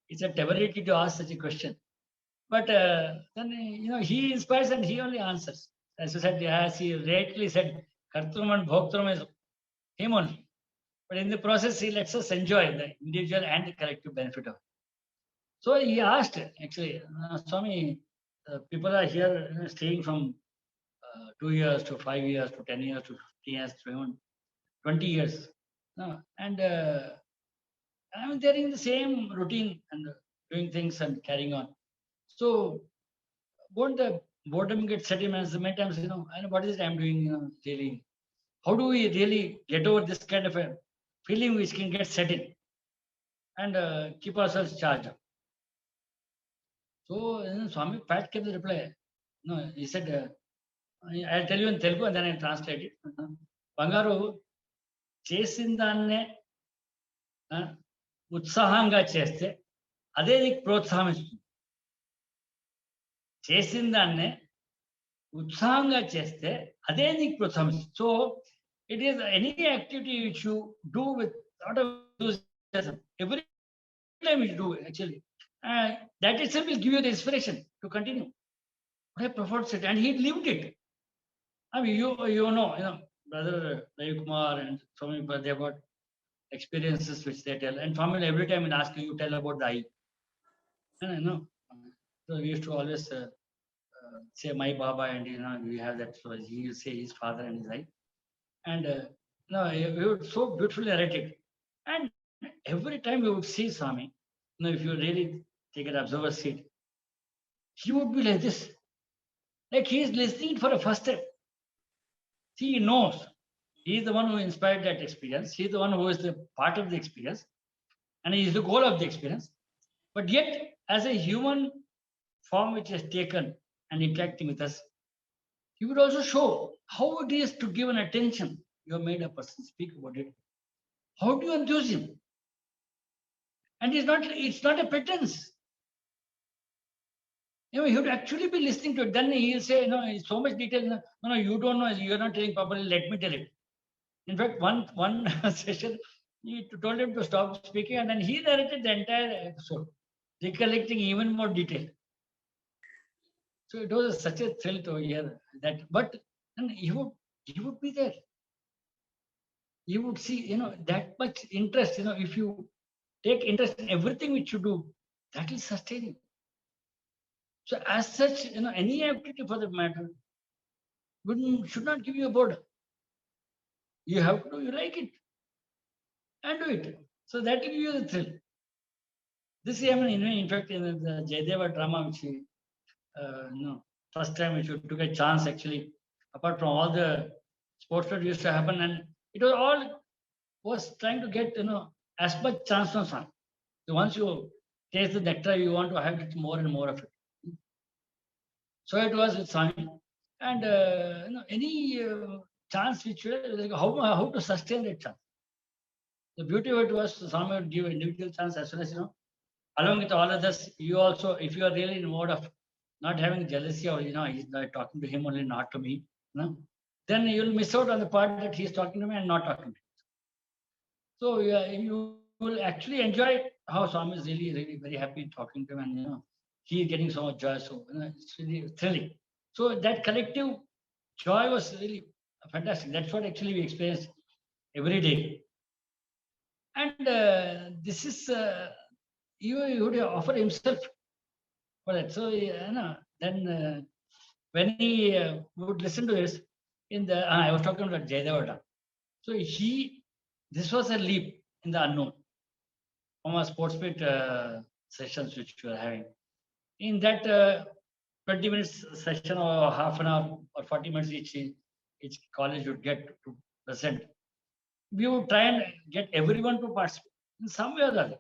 it's a temerity to ask such a question. But then he inspires and he only answers. As you said, as he rightly said, Kartrum and Bhoktrum is him only. But in the process, he lets us enjoy the individual and the collective benefit of it. So he asked, actually, Swami, people are here staying from 2 years to 5 years to 10 years to 15 years to even 20 years. And they're in the same routine and doing things and carrying on. So won't the boredom get set in as many times, what is it I'm doing daily? How do we really get over this kind of a feeling which can get set in and keep ourselves charged up? So Swami Pat kept the reply. No, he said, I'll tell you in Telugu and then I translate it. Bangaru, చేసిందాన్నే ఉత్సాహంగా చేస్తే అదే నీకు ప్రోత్సాహం ఇస్తుంది. చేసిన దాన్నే ఉత్సాహంగా చేస్తే అదే నీకు ప్రోత్సాహం ఇస్తుంది. So it is any activity which you do with lot of enthusiasm, every time you do actually, that itself will give you the inspiration to continue. What a profound set, and he lived it. I mean, you know, brother Ravi Kumar and so many people, they got experiences which they tell, and family every time will ask you, you tell about the eye. And I know, so we used to always say my Baba, and we have that. So he will say his father and his eye, and we would so beautifully narrate it. And every time we would see Swami, if you really take an observer seat, he would be like this, like he is listening for the first time. See, he knows he is the one who inspired that experience. He is the one who is the part of the experience, and he is the goal of the experience. But yet, as a human form which has taken and interacting with us, he would also show how it is to give an attention. You have made a person speak about it. How do you enthuse him? And it's not a pretense. You have to actually be listening to it. Then he'll say, it's so much detail. No, you don't know. You're not telling properly. Let me tell it. In fact, one session, he told him to stop speaking, and then he narrated the entire episode, recollecting even more detail. So it was such a thrill to hear that. But then he would be there. You would see, that much interest. If you take interest in everything which you do, that will sustain you. So as such, any activity for that matter should not give you a boredom. You have to do, you like it, and do it. So that will give you the thrill. This, in fact, in the Jayadeva drama, which first time which you took a chance actually, apart from all the sports that used to happen, and it was all was trying to get, as much chance from Swami. So once you taste the nectar, you want to have it more and more of it. So it was with Swami, and any chance which like how to sustain that chance. The beauty of it was Swami would give individual chance as well as along with all others. You also, if you are really in mode of not having jealousy or he's talking to him only, not to me, then you'll miss out on the part that he's talking to me and not talking to me. So you will actually enjoy how Swami is really, really very happy talking to him, and he is getting so much joy. So it's really thrilling. So that collective joy was really fantastic. That's what actually we experience every day. And this is he would offer himself for that. So then when he would listen to this in the I was talking about Jayadeva. So this was a leap in the unknown from our sports meet sessions which we were having. In that 20 minutes session or half an hour or 40 minutes each college would get to present, we would try and get everyone to participate in some way or the other.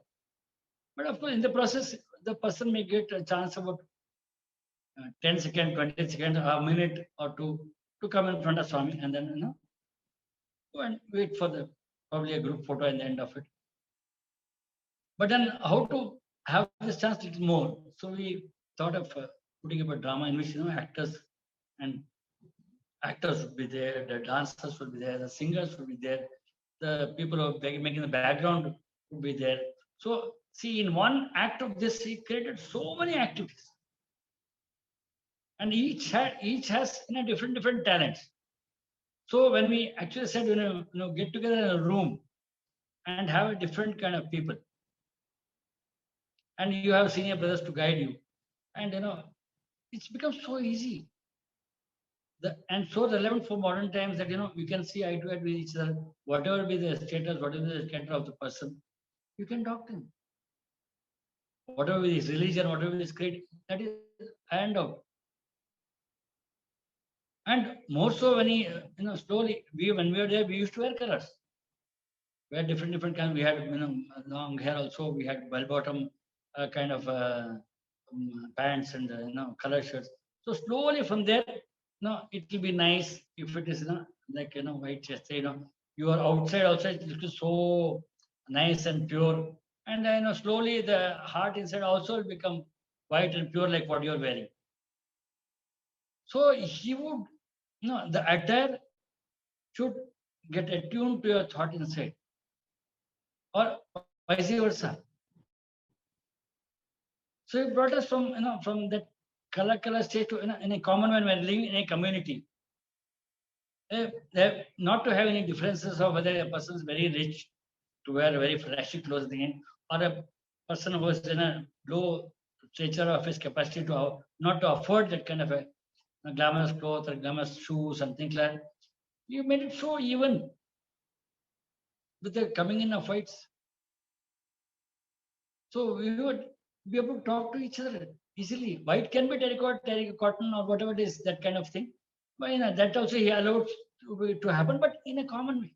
But of course, in the process, the person may get a chance about 10 seconds, 20 seconds, a minute or two to come in front of Swami, and then go and wait for probably a group photo at the end of it. But then how to have this chance a little more? So we thought of putting up a drama in which actors would be there, the dancers would be there, the singers would be there, the people who are making the background would be there. So see, in one act of this, he created so many activities, and each has different talents. So when we actually said, get together in a room and have a different kind of people, and you have senior brothers to guide you, and it's become so easy. And so relevant for modern times that we can see eye to eye with each other, whatever be the status, whatever the character of the person, you can talk to him. Whatever be his religion, whatever is creed, that is ironed out. And more so when he, slowly, when we were there, we used to wear colors. We had different kinds. We had, long hair also. We had bell-bottom kind of pants and, color shirts. So slowly from there, it will be nice if it is, like, white chest, you are outside, it looks so nice and pure. And slowly the heart inside also will become white and pure like what you're wearing. So he would, the attire should get attuned to your thought inside, or vice versa. So he brought us from that color state to in a common man when living in a community. Not to have any differences of whether a person is very rich to wear very flashy clothing, or a person who is in a low stature of his capacity to not to afford that kind of a glamorous clothes or glamorous shoes and things like that. You made it so even with the coming in of fights. So we would be able to talk to each other easily. White can be terracotta, cotton, or whatever it is, that kind of thing. But that also he allowed to happen, but in a common way.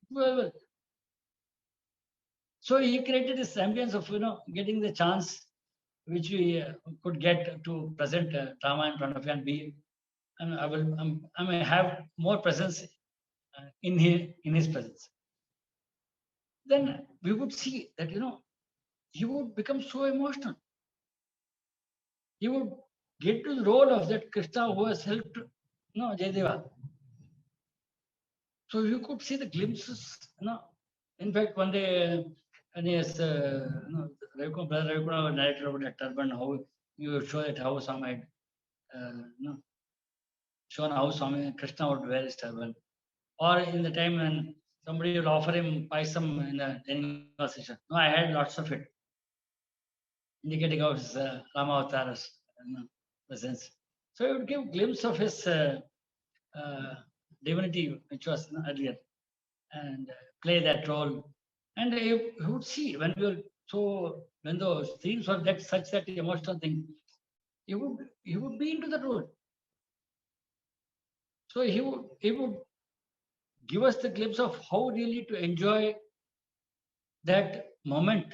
Well, so he created this ambience of getting the chance which we could get to present drama in front of you and be. And I may have more presence in his presence. Then we would see that he would become so emotional. He would get to the role of that Krishna who has helped Jayadeva. So you could see the glimpses. In fact, one day, and yes, Brother Ravikuna narrated about that turban, how you show that how Swami had shown how Swami Krishna would wear his turban. Or in the time when somebody will offer him paisam in the dining session. No, I had lots of it, indicating of his Rama Avataras presence. So he would give glimpse of his divinity, which was earlier, and play that role. And you would see when when those themes were that such that emotional thing, you would be into the role. So he would give us the glimpse of how really to enjoy that moment.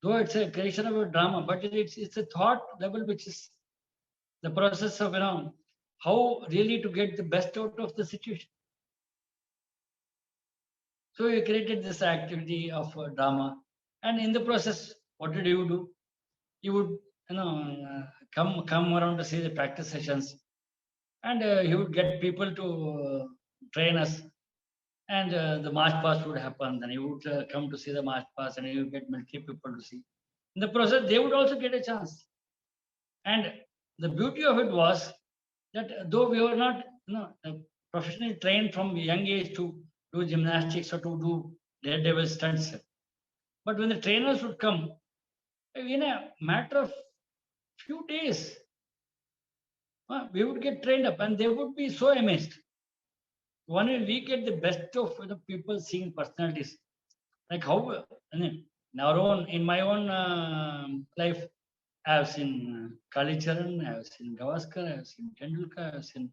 Though it's a creation of a drama, but it's a thought level which is the process of how really to get the best out of the situation. So he created this activity of drama, and in the process, what did you do? You would come around to see the practice sessions, and he would get people to train us, and the march past would happen. Then you would come to see the march past, and you would get many people to see. In the process, they would also get a chance. And the beauty of it was that though we were not professionally trained from young age to do gymnastics or to do daredevil stunts, but when the trainers would come, in a matter of few days, we would get trained up, and they would be so amazed. One will we get the best of people seeing personalities, like how in my own life, I have seen Kalicharan, I have seen Gavaskar, I have seen Tendulkar, I have seen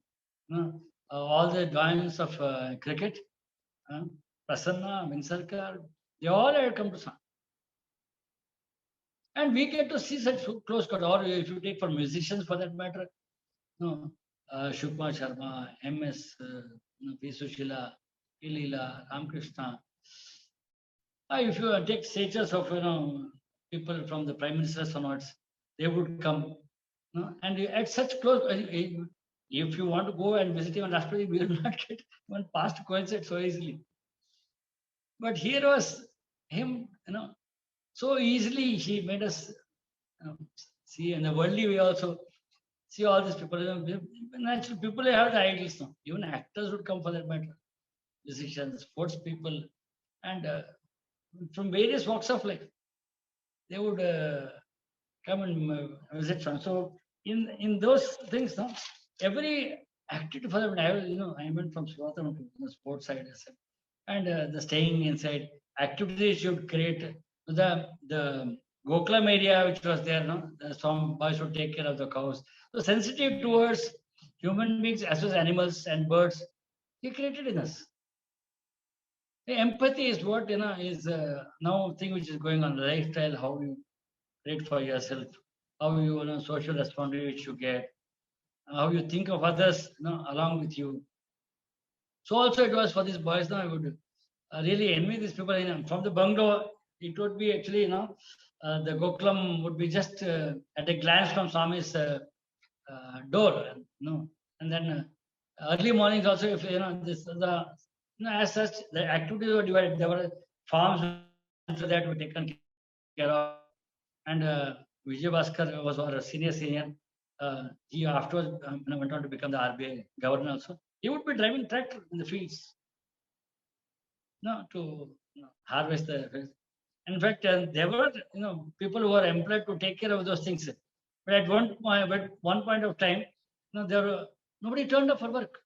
all the giants of cricket, Prasanna, Vinsarkar, they all had come to San. And we get to see such close cut, or if you take for musicians for that matter, Shukma Sharma, MS, P. Sushila, Ilila, Ramakrishna. If you take statures of people from the prime ministers onwards, they would come. And at such close, if you want to go and visit him on Rashtrapati, we will not get one past to coincide so easily. But here was him, so easily he made us see in the worldly way also. See all these people. Naturally, people have the idols now. Even actors would come for that matter. Musicians, sports people, and from various walks of life, they would come and visit. So in those things, no, every activity for them. I went from Swatam to the sports side, and the staying inside activities should create the Gokulam area which was there. No, some boys would take care of the cows. So sensitive towards human beings as well as animals and birds, he created in us. The empathy is what is now thing which is going on, the lifestyle, how you create for yourself, how you social responsibility which you get, how you think of others along with you. So also it was for these boys. Now I would really envy these people. From the bungalow, it would be actually, the Gokulam would be just at a glance from Swami's door, and then early mornings also, if as such, the activities were divided. There were farms so that were taken care of, and Vijay Bhaskar was our senior. He afterwards went on to become the RBI governor also. He would be driving tractor in the fields, to harvest the fields. In fact, there were people who were employed to take care of those things. But at one point of time, there were nobody turned up for work.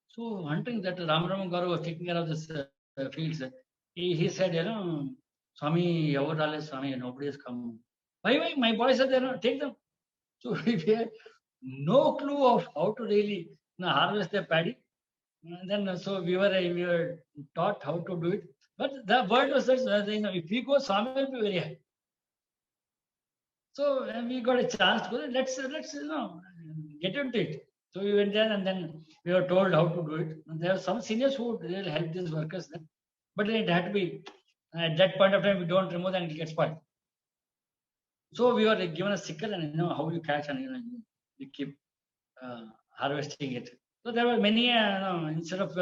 So wondering that Ramarama Garu was taking care of this fields, he said, Swami, Swami, nobody has come. Why? My boys are there, take them. So we had no clue of how to really harvest the paddy. And then so we were taught how to do it. But the word was that if we go, Swami will be very happy. So we got a chance to go. Let's get into it. So we went there, and then we were told how to do it. And there are some seniors who would really help these workers then. But it had to be at that point of time, we don't remove and it gets spoiled. So we were given a sickle, and how you catch, and you keep harvesting it. So there were many, instead of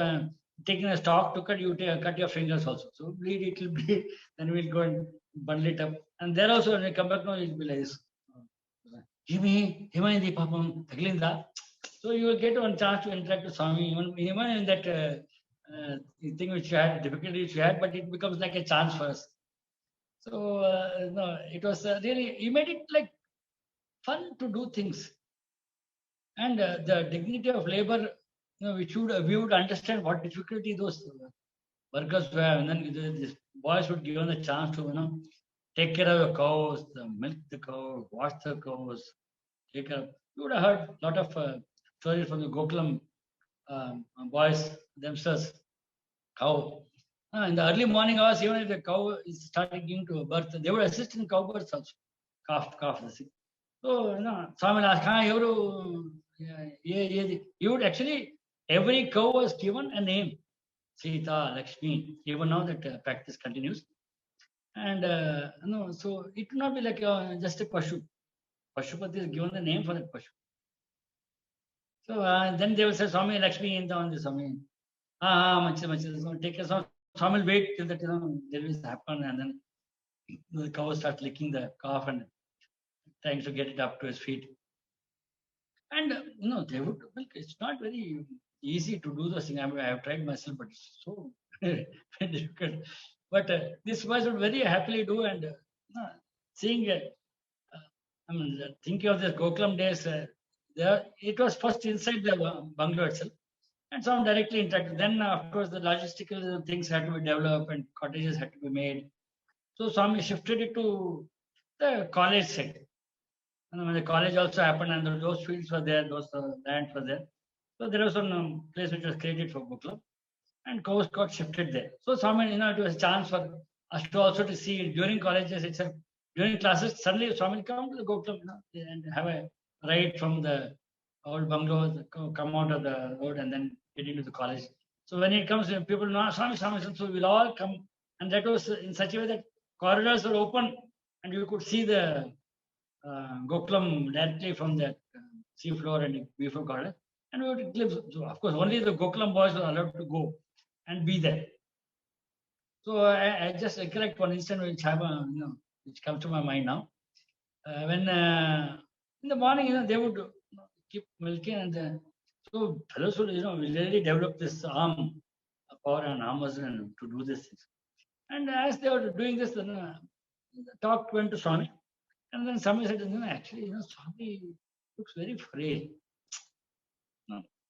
taking a stalk to cut, you cut your fingers also. So bleed, it will bleed, then we'll go and bundle it up. And there also, when we come back now, it will be like this. Himandi Papam, Taglinda. So you will get one chance to interact with Swami, even in that thing which you had, difficulty which you had, but it becomes like a chance for us. So it was really, he made it like fun to do things. And the dignity of labor, which we would understand what difficulty those workers were, and then these boys would give them the chance to take care of the cows, milk the cow, wash the cows, take care of. You would have heard a lot of stories from the Gokulam boys themselves. Cow. In the early morning hours, even if the cow is starting giving to birth, they would assist in cow births also. Calf. So, Swami asked, you would actually, every cow was given a name. Sita, Lakshmi. Even now that practice continues. And so it would not be like just a Pashu. Pashupati is given the name for that Pashu. So then they will say, Swami, Lakshmi, and on the Swami. Much. So take care. So Swami will wait till that, deliveries happen, and then the cow starts licking the calf and trying to get it up to his feet. And they would. Well, it's not very easy to do those things. I have tried myself, but it's so very difficult. But this boys would very happily do, and seeing. Thinking of the Gokulam days, it was first inside the bungalow itself, and some directly interacted. Then, of course, the logistical things had to be developed, and cottages had to be made. So Swami shifted it to the college side. And when the college also happened, and those fields were there, those lands were there. So there was one place which was created for Gokulam, and coast got shifted there. So Swami, it was a chance for us to also to see during colleges itself. During classes, suddenly Swami will come to the Gokulam and have a ride from the old bungalow, come out of the road, and then get into the college. So when it comes, people know Swami, so we'll all come. And that was in such a way that corridors were open, and you could see the Gokulam directly from the sea floor and before corridor. And we would glimpse. So of course, only the Gokulam boys were allowed to go and be there. So I just recollect one incident which comes to my mind now. When in the morning, they would keep milking, and so fellows would, really develop this arm power and arm muscle to do this things. And as they were doing this, the talk went to Swami, and then Swami said, actually, Swami looks very frail.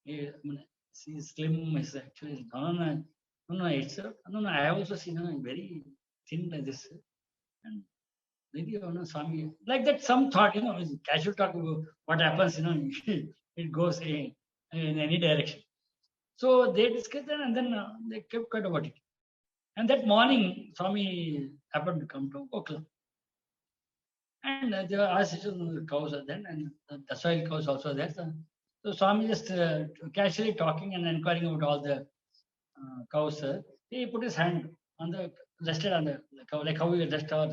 He's slim. He's actually I have also seen him very thin like this, and maybe Swami like that. Some thought, casual talk about what happens, it goes in any direction. So they discussed that, and then they kept quiet about it. And that morning, Swami happened to come to Gokulam, and there were artificial cows are there, and the soil cows also there. So Swami just casually talking and inquiring about all the cows, he put his hand on the, rested on the cow, like how we rest our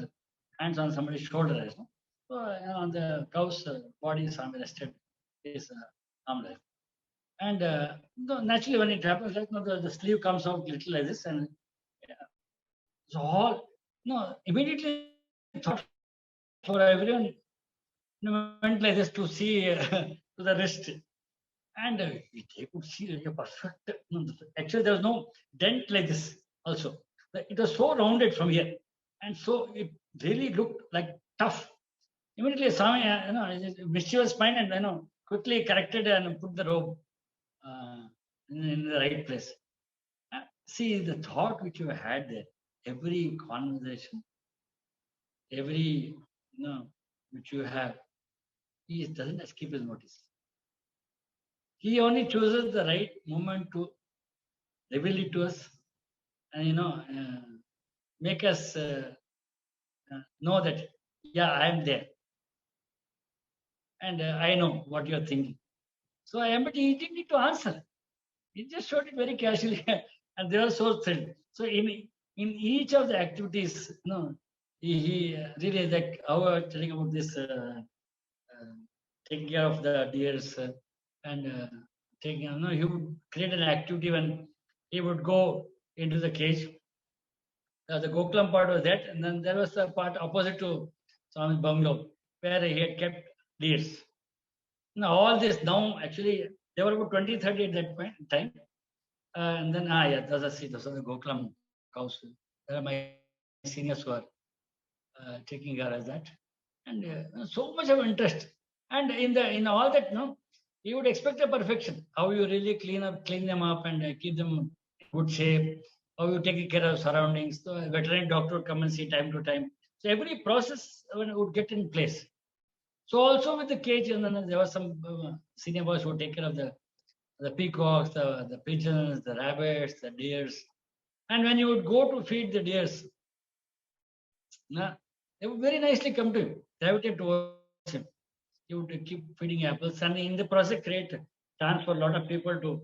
hands on somebody's shoulder. You know? So on the cow's body, Swami rested his arm there. And naturally, when it happens, like the sleeve comes out little like this, and so all immediately thought for everyone went like this to see to the wrist, and they could see like a perfect. Actually, there was no dent like this. Also, it was so rounded from here, and so it really looked like tough. Immediately, Swami, mischievous mind, and quickly corrected and put the robe in the right place. See the thought which you had there, every conversation, every which you have, he doesn't escape his notice. He only chooses the right moment to reveal it to us, and make us know that I am there, and I know what you're thinking. So but he didn't need to answer. He just showed it very casually, and they were so thrilled. So in each of the activities, he really, like how I was telling about this, taking care of the deers, and taking, he would create an activity when he would go into the cage. The Gokulam part was that, and then there was the part opposite to Swami's bungalow where he had kept deers. Now all this now actually there were about 20, 30 at that point in time. And then, those are the Gokulam cows. There are my seniors who are taking care of that. And so much of interest. And in all that, you would expect a perfection. How you really clean them up and keep them in good shape. How you take care of surroundings. The veterinary doctor would come and see time to time. So every process would get in place. So also with the cage, and then there was some senior boys who would take care of the peacocks, the pigeons, the rabbits, the deers. And when you would go to feed the deers, they would very nicely come to you, gravitate towards him. You would keep feeding apples, and in the process, create chance for a lot of people to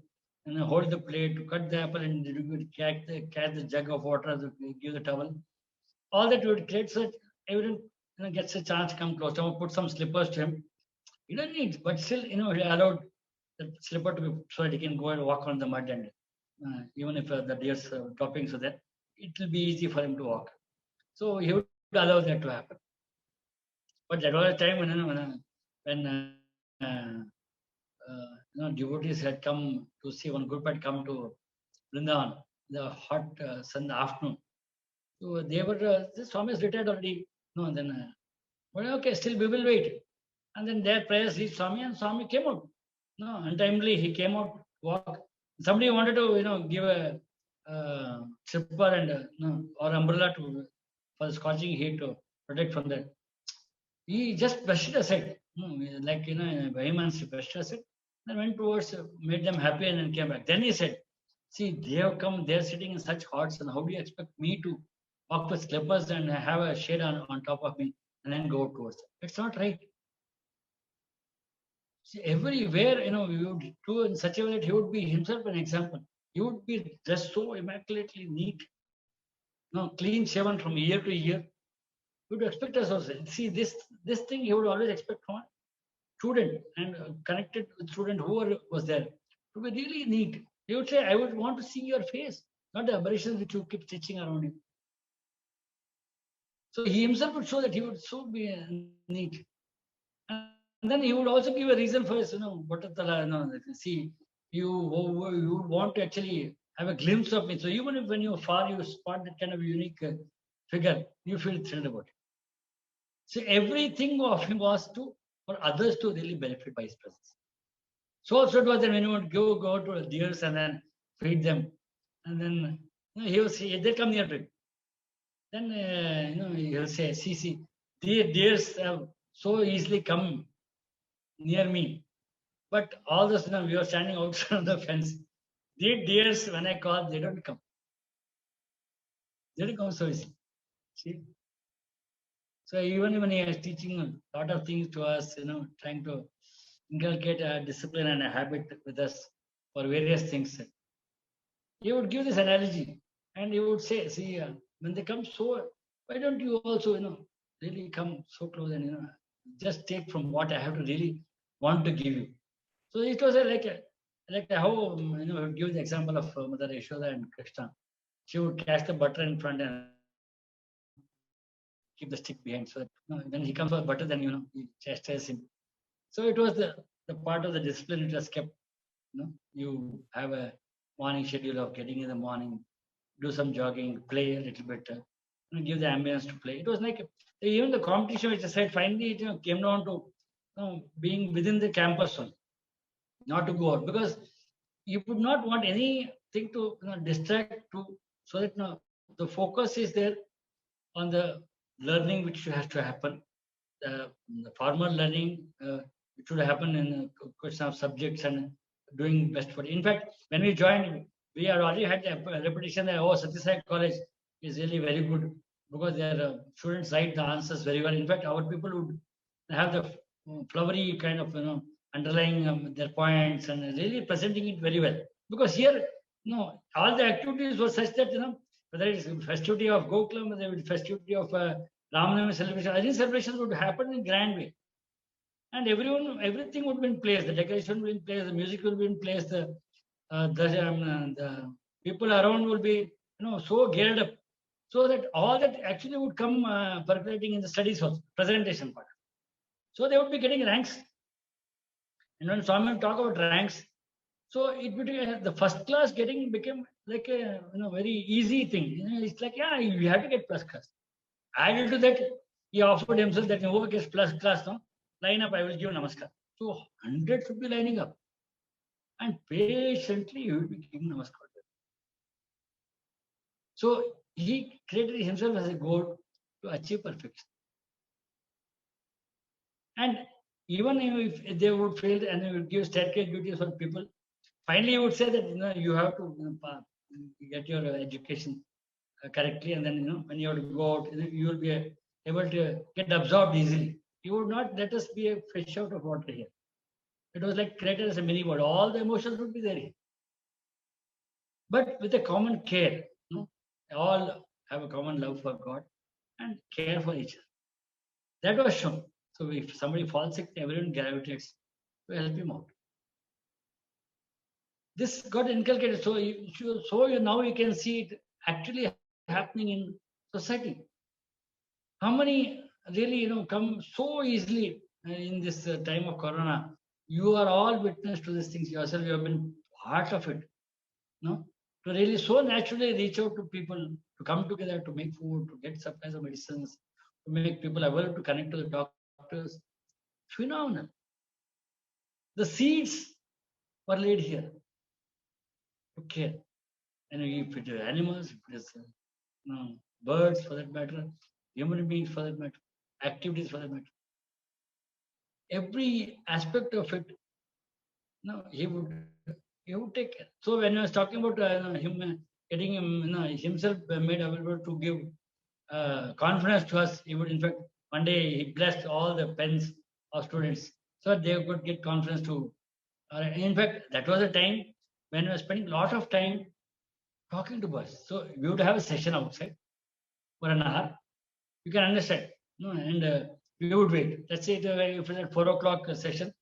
hold the plate, to cut the apple, and you would catch the jug of water, to give the towel. All that would create such everyone gets a chance to come close. Someone put some slippers to him. He doesn't need, but still, he allowed the slipper to be so that he can go and walk on the mud, and even if the deer's dropping, so that it will be easy for him to walk. So he would allow that to happen. But that was a time when devotees had come to see, one group had come to Vrindavan, the hot sun afternoon. So they were, the Swami is retired already. No, then, okay, still we will wait. And then their prayers reached Swami, and Swami came out. No, untimely he came out, walk. Somebody wanted to, give a slipper and or umbrella for the scorching heat to protect from that. He just brushed it aside, like Vehemans, he brushed it aside, and went towards, made them happy, and then came back. Then he said, "See, they have come, they're sitting in such hot sun. How do you expect me to walk with slippers and have a shade on top of me and then go towards them? It's not right." See, everywhere, we would do in such a way that he would be himself an example. He would be dressed so immaculately neat, clean shaven from year to year. He would expect us also. See, this thing he would always expect from a student, and connected with student, whoever was there, to be really neat. He would say, "I would want to see your face, not the aberrations which you keep stitching around you." So he himself would show that he would so be neat. And then he would also give a reason for his, see, you want to actually have a glimpse of me. So even if when you're far, you spot that kind of unique figure, you feel thrilled about it. So everything of him was for others to really benefit by his presence. So also it was that when you would go to the deers and then feed them, and then they come near to him. Then he'll say, "See, the deers have so easily come near me, but all this, we are standing outside of the fence. The deers, when I call, they don't come. They don't come so easy." See? So even when he is teaching a lot of things to us, trying to inculcate a discipline and a habit with us for various things. he would give this analogy, and he would say, see, when they come so, why don't you also, really come so close and, just take from what I have to really want to give you. So it was like how, he would give the example of Mother Yashoda and Krishna. She would catch the butter in front and keep the stick behind, so that, when he comes for butter, then, you chastise him. So it was the part of the discipline it was kept. You have a morning schedule of getting in the morning, do some jogging, play a little bit, give the ambience to play. It was like even the competition, which I said, finally it, came down to, being within the campus only, not to go out, because you would not want anything to, distract to, so that, the focus is there on the learning which has to happen, the formal learning, which should happen in a question of subjects and doing best for it. In fact, when we joined, we had already had a reputation that, oh, Satyasai College is really very good because their students write the answers very well. In fact, our people would have the flowery kind of, underlying their points and really presenting it very well. Because here, all the activities were such that, whether it's festivity of Gokulam, whether it's festivity of Ramanami celebration, any celebrations would happen in grand way. And everything would be in place. The decoration would be in place, the music will be in place, the people around will be, so geared up, so that all that actually would come percolating in the studies also, presentation part. So they would be getting ranks. And when Swami talk about ranks, so it would be the first class getting became like a, very easy thing. It's like, yeah, you have to get first class. Added to that, he offered himself that whoever gets plus class, no, line up, I will give namaskar. So hundreds would be lining up. And patiently he would be giving namaskar. So he created himself as a goal to achieve perfection. And even if they would fail and they would give staircase duties for people, finally he would say that, you have to get your education correctly, and then, when you have to go out, you will be able to get absorbed easily. He would not let us be a fish out of water here. It was like created as a mini world. All the emotions would be there here. But with a common care, all have a common love for God and care for each other. That was shown. So if somebody falls sick, everyone gravitates to help him out. This got inculcated. So now you can see it actually happening in society. How many really, come so easily in this time of Corona? You are all witness to these things yourself. You have been part of it. To really so naturally reach out to people, to come together, to make food, to get supplies of medicines, to make people able to connect to the doctors. Phenomenal. The seeds were laid here to care. And if it is animals, if it is birds for that matter, human beings for that matter, activities for that matter, every aspect of it, he would take care. So when I was talking about him getting him, himself made available to give confidence to us, he would, in fact, one day he blessed all the pens of students so that they could get confidence to. In fact, that was a time when we were spending a lot of time talking to boys. So we would have a session outside for an hour. You can understand, and we would wait. Let's say if it's at 4 o'clock session,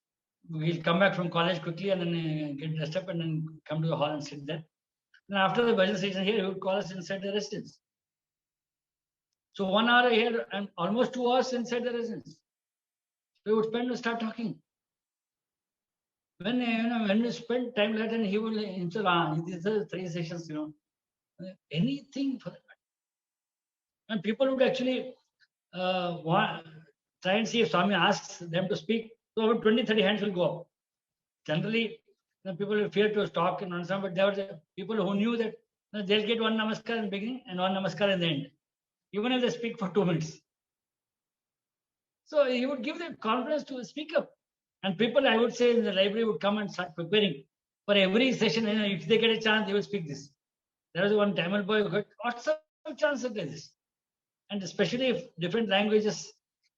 we'll come back from college quickly and then get dressed up and then come to the hall and sit there. Then after the bhajan session here, he would call us inside the residence. So 1 hour here and almost 2 hours inside the residence. We would spend and start talking. When we spend time later, and he will himself, these are 3 sessions, anything for that. And people would actually try and see if Swami asks them to speak. So about 20-30 hands will go up. Generally, people will fear to talk and understand, but there were people who knew that they'll get one namaskar in the beginning and one namaskar in the end, even if they speak for 2 minutes. So he would give them confidence to speak up. And people, I would say, in the library would come and start preparing for every session. If they get a chance, they will speak this. There was one Tamil boy who got lots of chances like this. And especially if different languages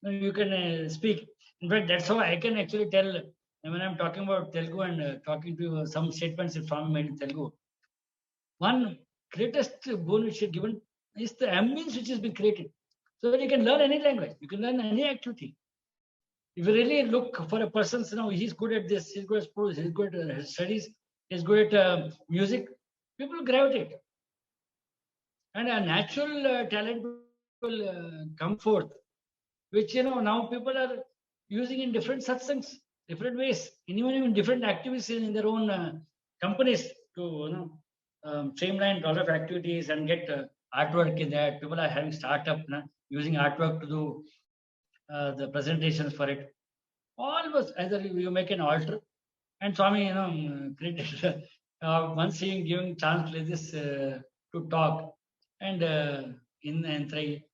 you can speak. In fact, that's how I can actually tell when I'm talking about Telugu and talking to some statements if Swami made in Telugu. one greatest boon which is given is the ambience which has been created. So that you can learn any language, you can learn any activity. If you really look for a person, he's good at this, he's good at sports, he's good at studies, he's good at music, people gravitate. And a natural talent will come forth, which now people are using in different satsangs, different ways, even in different activities in their own companies to streamline a lot of activities and get artwork in that. People are having startup using artwork to do the presentations for it. All was either you make an altar, and Swami, created once he giving chance like this to talk, and in and three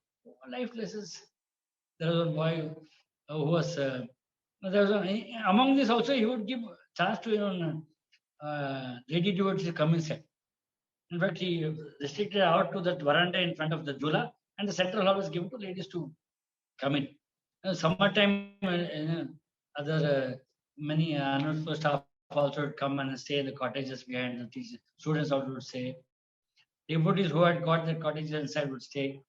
life lessons. There was one boy who was there was among this also he would give chance to lady devotees to come inside. In fact, he restricted out to that veranda in front of the Jula, and the central hall was given to ladies to come in. Summertime, other many non staff also would come and stay in the cottages behind the teachers. Students also would stay. Devotees who had got their cottages inside would stay.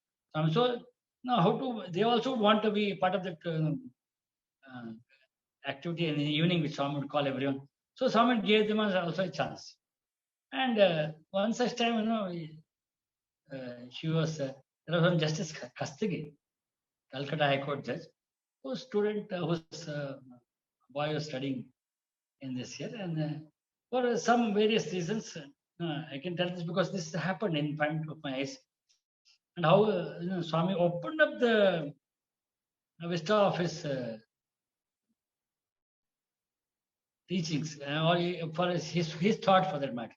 So now, how to? They also want to be part of that activity in the evening, which Swami would call everyone. So Swami gave them also a chance. And one such time, she was there was one Justice Kastagi, Calcutta High Court judge, whose student, whose boy was studying in this year, and for some various reasons, I can tell this because this happened in front of my eyes, and how Swami opened up the vista of his teachings, or for his thought for that matter.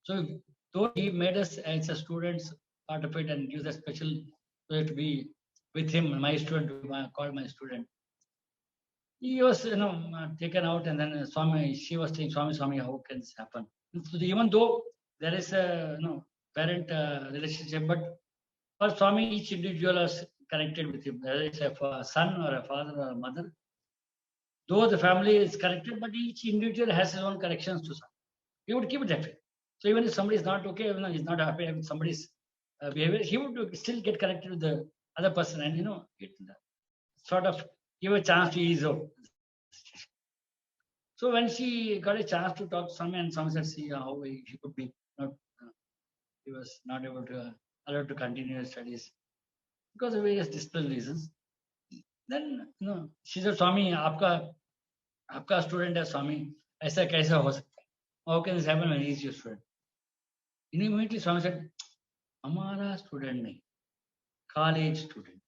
So though he made us as a students part of it and gives a special way to be with him, my student, called my student. He was, taken out, and then Swami, she was saying, Swami, how can this happen? So even though there is a parent relationship, but for Swami, each individual is connected with him. Whether it's a son or a father or a mother, though the family is connected, but each individual has his own connections to Swami. He would keep it that way. So even if somebody is not okay, he's not happy with somebody's behavior, he would still get connected with the other person, and it sort of give a chance to ease out. So when she got a chance to talk to Swami, and Swami said, see how he could be not, he was not able to allowed to continue his studies because of various discipline reasons. Then she said, Swami, आपका student है Swami, ऐसा कैसा हो सकता है? How can this happen when he is your student? Immediately Swami said, हमारा student नहीं, college student.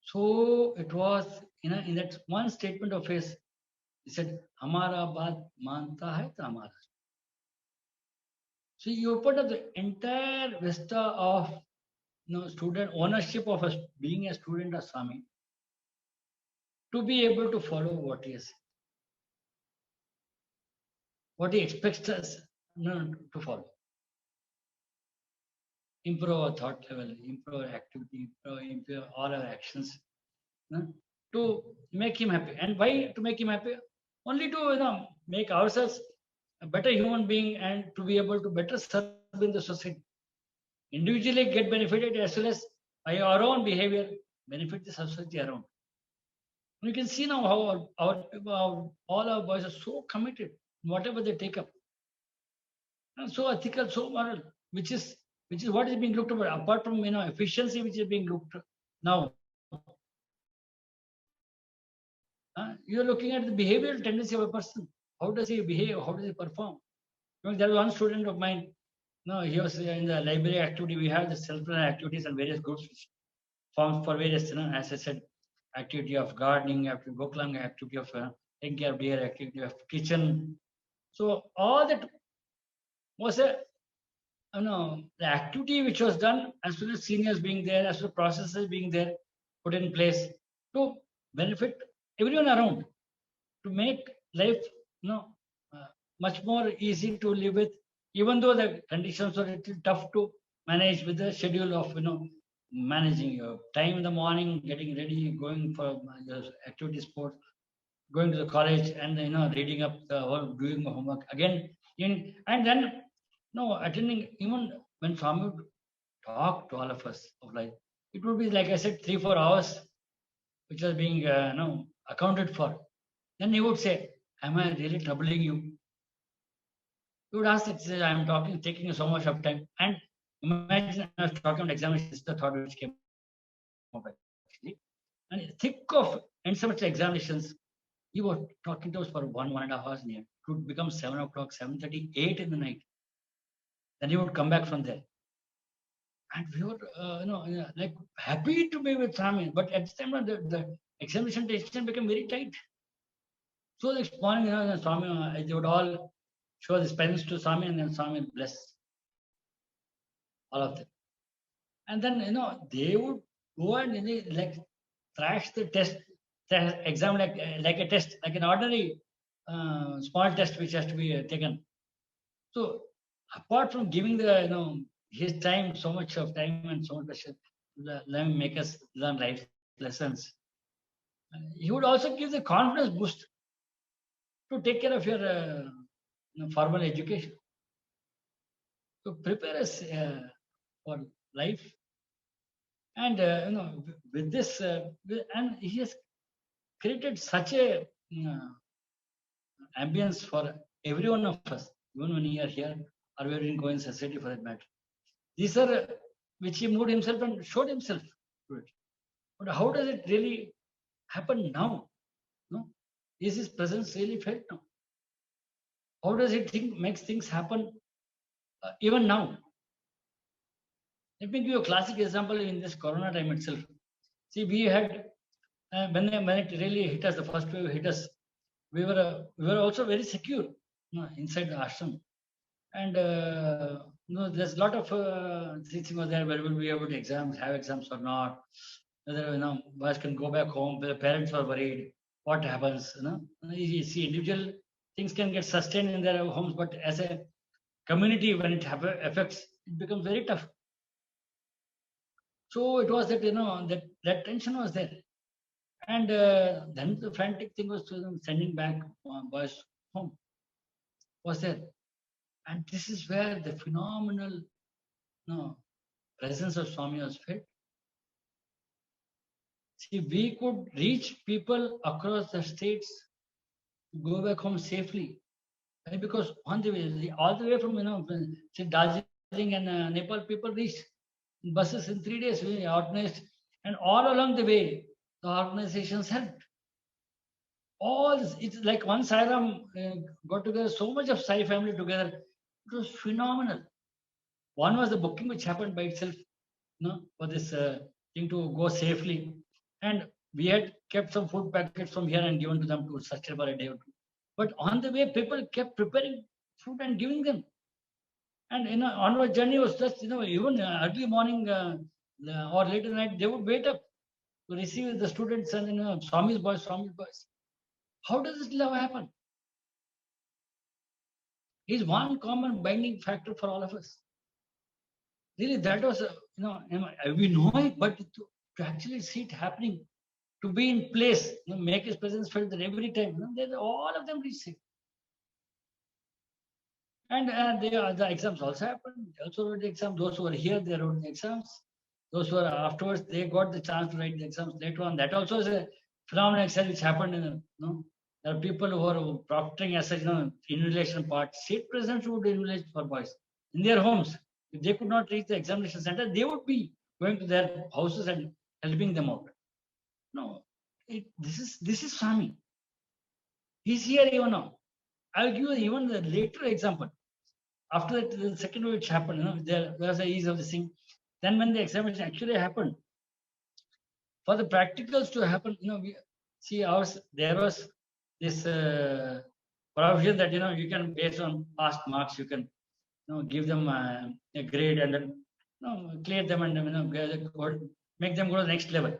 So it was, in that one statement of his, he said, हमारा बात मानता है तो हमारा. So you opened up the entire vista of student ownership of being a student of Swami, to be able to follow what he is, what he expects us to follow. Improve our thought level, improve our activity, improve all our actions, to make him happy. And why to make him happy? Only to make ourselves a better human being and to be able to better serve in the society. Individually get benefited as well as by our own behavior benefit the society around. You can see now how all our boys are so committed in whatever they take up, and so ethical, so moral, which is what is being looked at, apart from efficiency, which is being looked at now. You're looking at the behavioral tendency of a person. How does he behave? How does he perform? There was one student of mine. He was in the library activity. We have the self-learning activities and various groups which forms for various, as I said, activity of gardening, activity of book learning, activity of taking care of deer, activity of kitchen. So all that was the activity which was done as well as seniors being there, as well as processes being there, put in place to benefit everyone around, to make life much more easy to live with, even though the conditions are a little tough to manage with the schedule of managing your time in the morning, getting ready, going for your activity, sports. going to the college and reading up or doing homework again, and then attending. Even when Swami would talk to all of us of life, it would be like I said, 3-4 hours, which was being accounted for. Then he would say, "Am I really troubling you?" You would ask, "I'm talking, taking so much of time." And imagine I was talking about examination. This is the thought which came up actually. And thick of end semester examinations, he was talking to us for 1.5 hours near. It would become 7 o'clock, 7:30, 8 in the night. Then he would come back from there. And we were, like happy to be with Swami. But at the time, the examination tension became very tight. So this morning, the Swami, they would all show this pens to Swami, and then Swami bless all of them. And then, they would go and like thrash the test exam like a test, like an ordinary small test which has to be taken. So apart from giving the his time, so much of time and so much pressure, let him make us learn life lessons. He would also give the confidence boost to take care of your formal education. To prepare us for life. And with this, and he has created such a ambience for every one of us, even when we are here or we are in going society for that matter. These are which he moved himself and showed himself to it. But how does it really happen now? No, is his presence really felt now? How does it makes things happen even now? Let me give you a classic example in this Corona time itself. See, we had when it really hit us, the first wave hit us, we were also very secure inside the ashram, and there's a lot of teaching was there. Where will we be able to have exams or not? Whether boys can go back home. The parents were worried. What happens? You see, individual things can get sustained in their homes, but as a community, when it affects, it becomes very tough. So it was that that tension was there. And then the frantic thing was sending back boys home was there. And this is where the phenomenal presence of Swami was felt. See, we could reach people across the states to go back home safely. Right? Because on the way, all the way from, say Darjeeling and Nepal, people reached in buses in 3 days. We organized, and all along the way, the organizations helped. All this, it's like one Sairam got together, so much of Sai family together. It was phenomenal. One was the booking which happened by itself, for this thing to go safely. And we had kept some food packets from here and given to them to sustain for a day or two. But on the way, people kept preparing food and giving them. And onward journey was just, even early morning or later night, they would wait up to receive the students and Swami's boys. How does this love happen? Is one common binding factor for all of us. Really, that was, we know it, but to actually see it happening, to be in place, make his presence felt that every time, all of them reach safe. And the exams also happened. They also wrote the exams. Those who were here, they wrote the exams. Those who were afterwards, they got the chance to write the exams later on. That also is a phenomenal exercise which happened in, there are people who are proctoring as such, invigilation part. State presidents would invigilate for boys in their homes. If they could not reach the examination center, they would be going to their houses and helping them out. No, this is Swami. He's here even now. I'll give you even the later example. After that, the second which happened, there was a ease of the thing. Then when the examination actually happened, for the practicals to happen, we see there was this provision that you can, based on past marks, you can give them a grade and then clear them and make them go to the next level.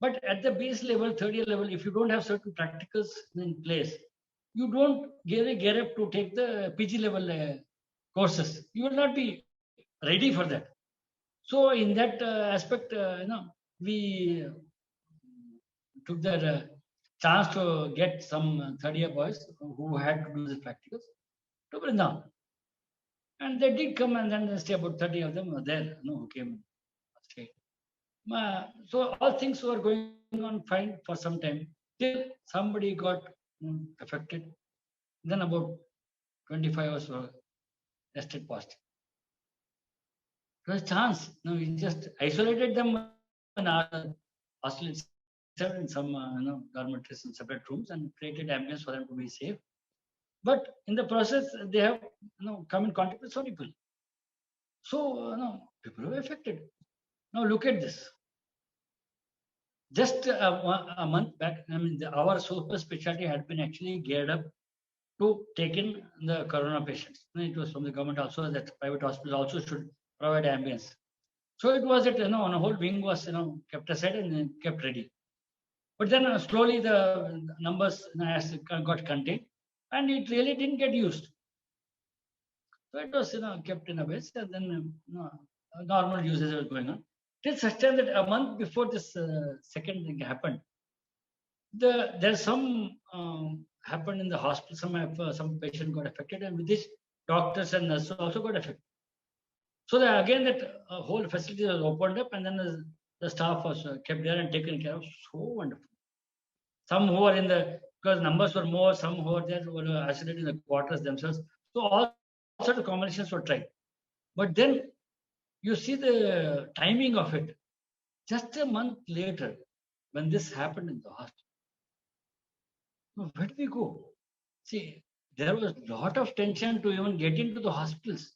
But at the base level, third year level, if you don't have certain practicals in place, you don't gear up to take the PG level courses. You will not be ready for that. So in that aspect, we took that chance to get some third-year boys who had to do the practicals to Vrindavan. And they did come, and then stay about 30 of them were there, who came. Stay. So all things were going on fine for some time till somebody got affected. Then about 25 hours were tested positive. It was a chance. We just isolated them in our hostel itself, in some dormitories in separate rooms, and created ambience for them to be safe. But in the process, they have come in contact with some people. So people were affected. Now look at this. Just a month back, our super specialty had been actually geared up to take in the corona patients. It was from the government also that private hospitals also should provide ambience. So it was that on a whole wing was kept aside and kept ready. But then slowly the numbers got contained, and it really didn't get used. So it was kept in a base, and then normal usage was going on. Till such time that a month before this second thing happened, there's some happened in the hospital. Some patient got affected, and with this, doctors and nurses also got affected. So again, that whole facility was opened up, and then the staff was kept there and taken care of. So wonderful. Some who were because numbers were more, some who were there were isolated in the quarters themselves. So all sorts of combinations were tried. But then you see the timing of it. Just a month later, when this happened in the hospital, where do we go? See, there was a lot of tension to even get into the hospitals.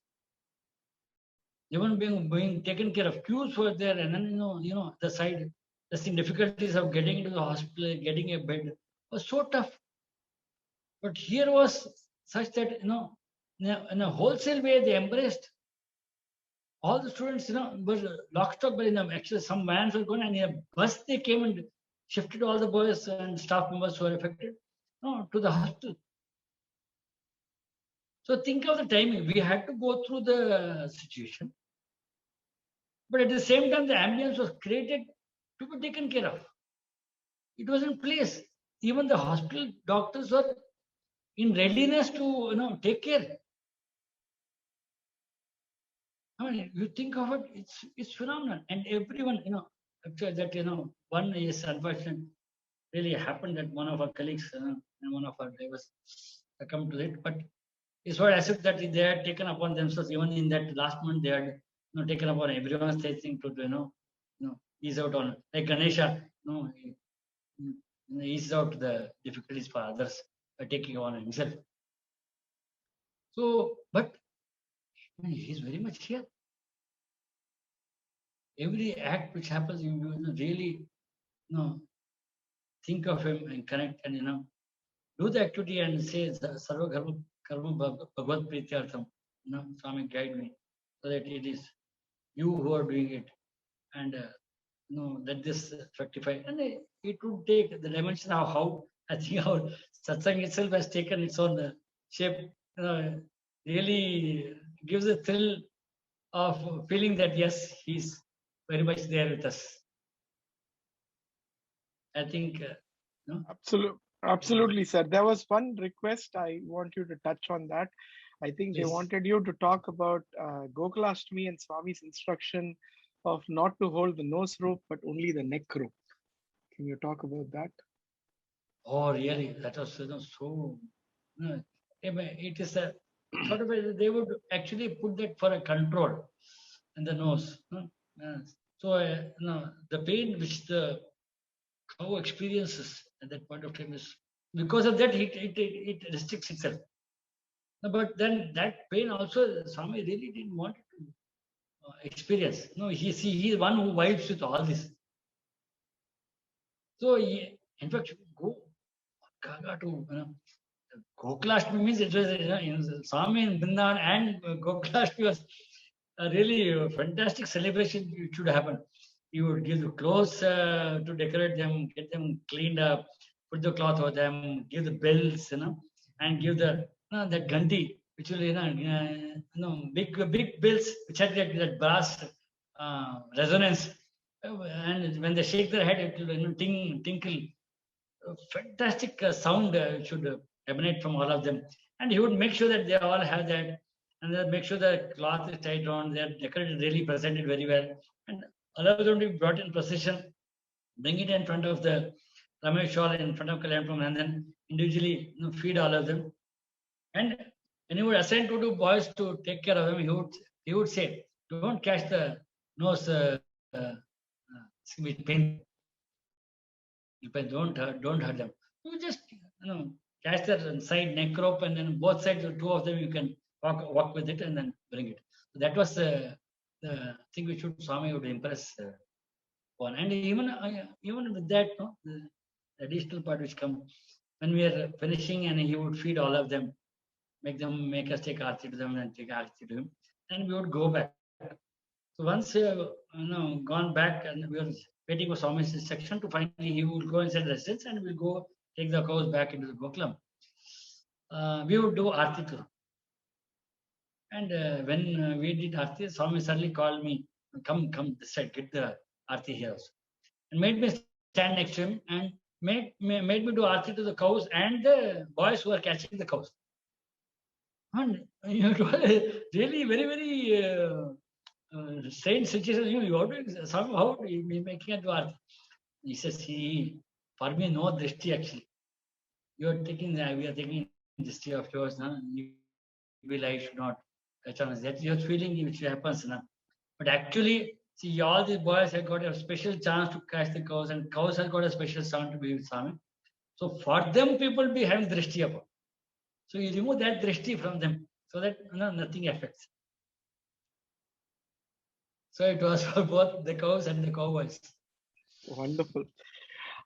Even being taken care of, queues were there, and then the side, the difficulties of getting into the hospital, getting a bed was so tough. But here was such that in a wholesale way they embraced. All the students were lock stock, but actually some vans were going, and in a bus they came and shifted all the boys and staff members who were affected to the hospital. So think of the timing. We had to go through the situation, but at the same time the ambience was created to be taken care of. It was in place. Even the hospital doctors were in readiness to take care. I mean, you think of it, it's phenomenal, and everyone actually that one is unfortunate. Really happened that one of our colleagues and one of our drivers succumbed to it, but it's what as if that they had taken upon themselves. Even in that last month, they had taken upon everyone's thing to ease out on, like Ganesha, ease out the difficulties for others by taking on himself. So, but he's very much here. Every act which happens, you really think of him and connect and do the activity and say Sarva Karma Bhagavad Prityartham. Swami guide me so that it is you who are doing it, and let this fructify. And it would take the dimension of how I think our satsang itself has taken its own shape. Really gives a thrill of feeling that yes, he's very much there with us. I think. Absolutely, sir. There was one request I want you to touch on that. I think they wanted you to talk about Gokulashtami and Swami's instruction of not to hold the nose rope, but only the neck rope. Can you talk about that? Oh, really? That was so. It is a sort of they would actually put that for a control in the nose. So the pain which the cow experiences at that point of time is because of that it restricts itself. But then that pain also Swami really didn't want to experience. He is one who vibes with all this. So in fact, go to Gokulashtami means it was Swami in Vrindavan and Gokulashtami was a really fantastic celebration. It should happen. You would give the clothes to decorate them, get them cleaned up, put the cloth over them, give the bells, and give the that ganti, which will big bells which had that brass resonance, and when they shake their head, it will tinkle. fantastic sound should emanate from all of them. And he would make sure that they all have that, and then make sure the cloth is tied on, they're decorated, really presented very well, and allow them to be brought in procession, bring it in front of the Ramesh Hall, in front of Kalyanpur, and then individually feed all of them. And when he would assign two boys to take care of them, he would say, "Don't catch the nose with pain. Don't hurt them. You just catch their side neck rope, and then both sides, the two of them, you can walk with it and then bring it." So that was the thing which Swami would impress on. And even with that, the additional part which come when we are finishing, and he would feed all of them, make us take aarti to them and take aarti to him, and we would go back. So once gone back, and we were waiting for Swami's instruction to finally he would go inside residence, and we'll go take the cows back into the Gokulam. We would do aarti to them. And when we did aarti, Swami suddenly called me, come this side, get the aarti here also, and made me stand next to him, and made me do aarti to the cows and the boys who were catching the cows. And it was really very, very strange situation. You are doing somehow making it work. He says, for me, no drishti actually. We are taking drishti of yours. I should not touch on that. Your feeling which happens. But actually, see, all these boys have got a special chance to catch the cows, and cows have got a special sound to be with Swami. So for them, people be having drishti about. So you remove that drishti from them, so that nothing affects. So it was for both the cows and the cowboys. Wonderful.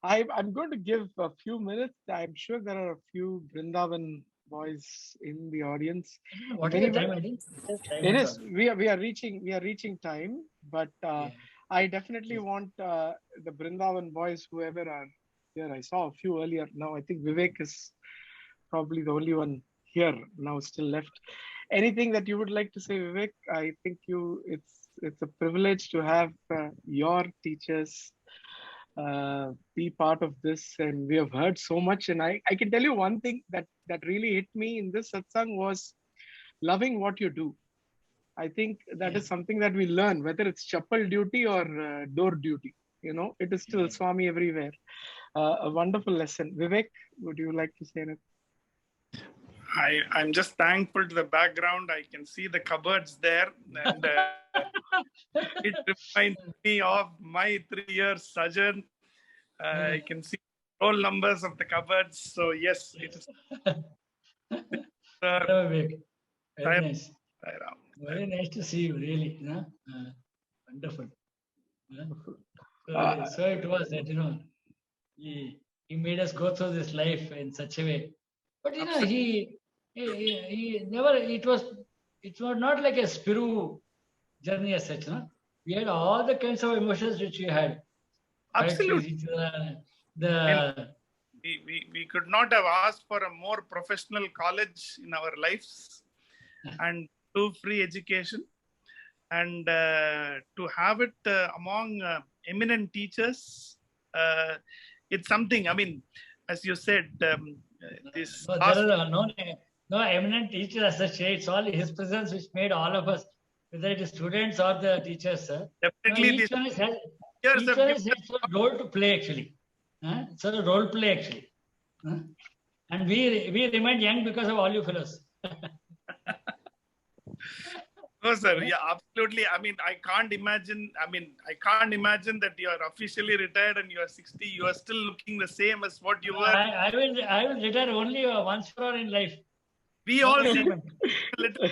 I'm going to give a few minutes. I'm sure there are a few Vrindavan boys in the audience. What is the time? I think it is. We are reaching time, but I definitely want the Vrindavan boys, whoever are here. I saw a few earlier. Now I think Vivek is probably the only one here now still left. Anything that you would like to say, Vivek? I think it's a privilege to have your teachers be part of this, and we have heard so much. And I can tell you one thing that really hit me in this satsang was loving what you do. I think that is something that we learn, whether it's chappal duty or door duty. It is still Swami everywhere. A wonderful lesson. Vivek, would you like to say anything? I'm just thankful to the background. I can see the cupboards there, and it reminds me of my 3 years sojourn. I can see roll numbers of the cupboards. So yes, it is. Very nice. Very nice to see you, really. Wonderful. So it was that, he made us go through this life in such a way. But he never, it was not like a Spiru journey as such. We had all the kinds of emotions which we had. Absolutely. We could not have asked for a more professional college in our lives, and do free education, and to have it among eminent teachers. It's something, I mean, as you said, this. No, there are no eminent teachers as such. It's all his presence which made all of us, whether it is students or the teachers. Definitely. Each one has a role to play actually. It's a role play actually. And we remain young because of all you fellows. No, sir. Yeah, absolutely. I mean, I can't imagine that you are officially retired and you are 60. You are still looking the same as what you were. I will retire only once for all in life. We all see a little,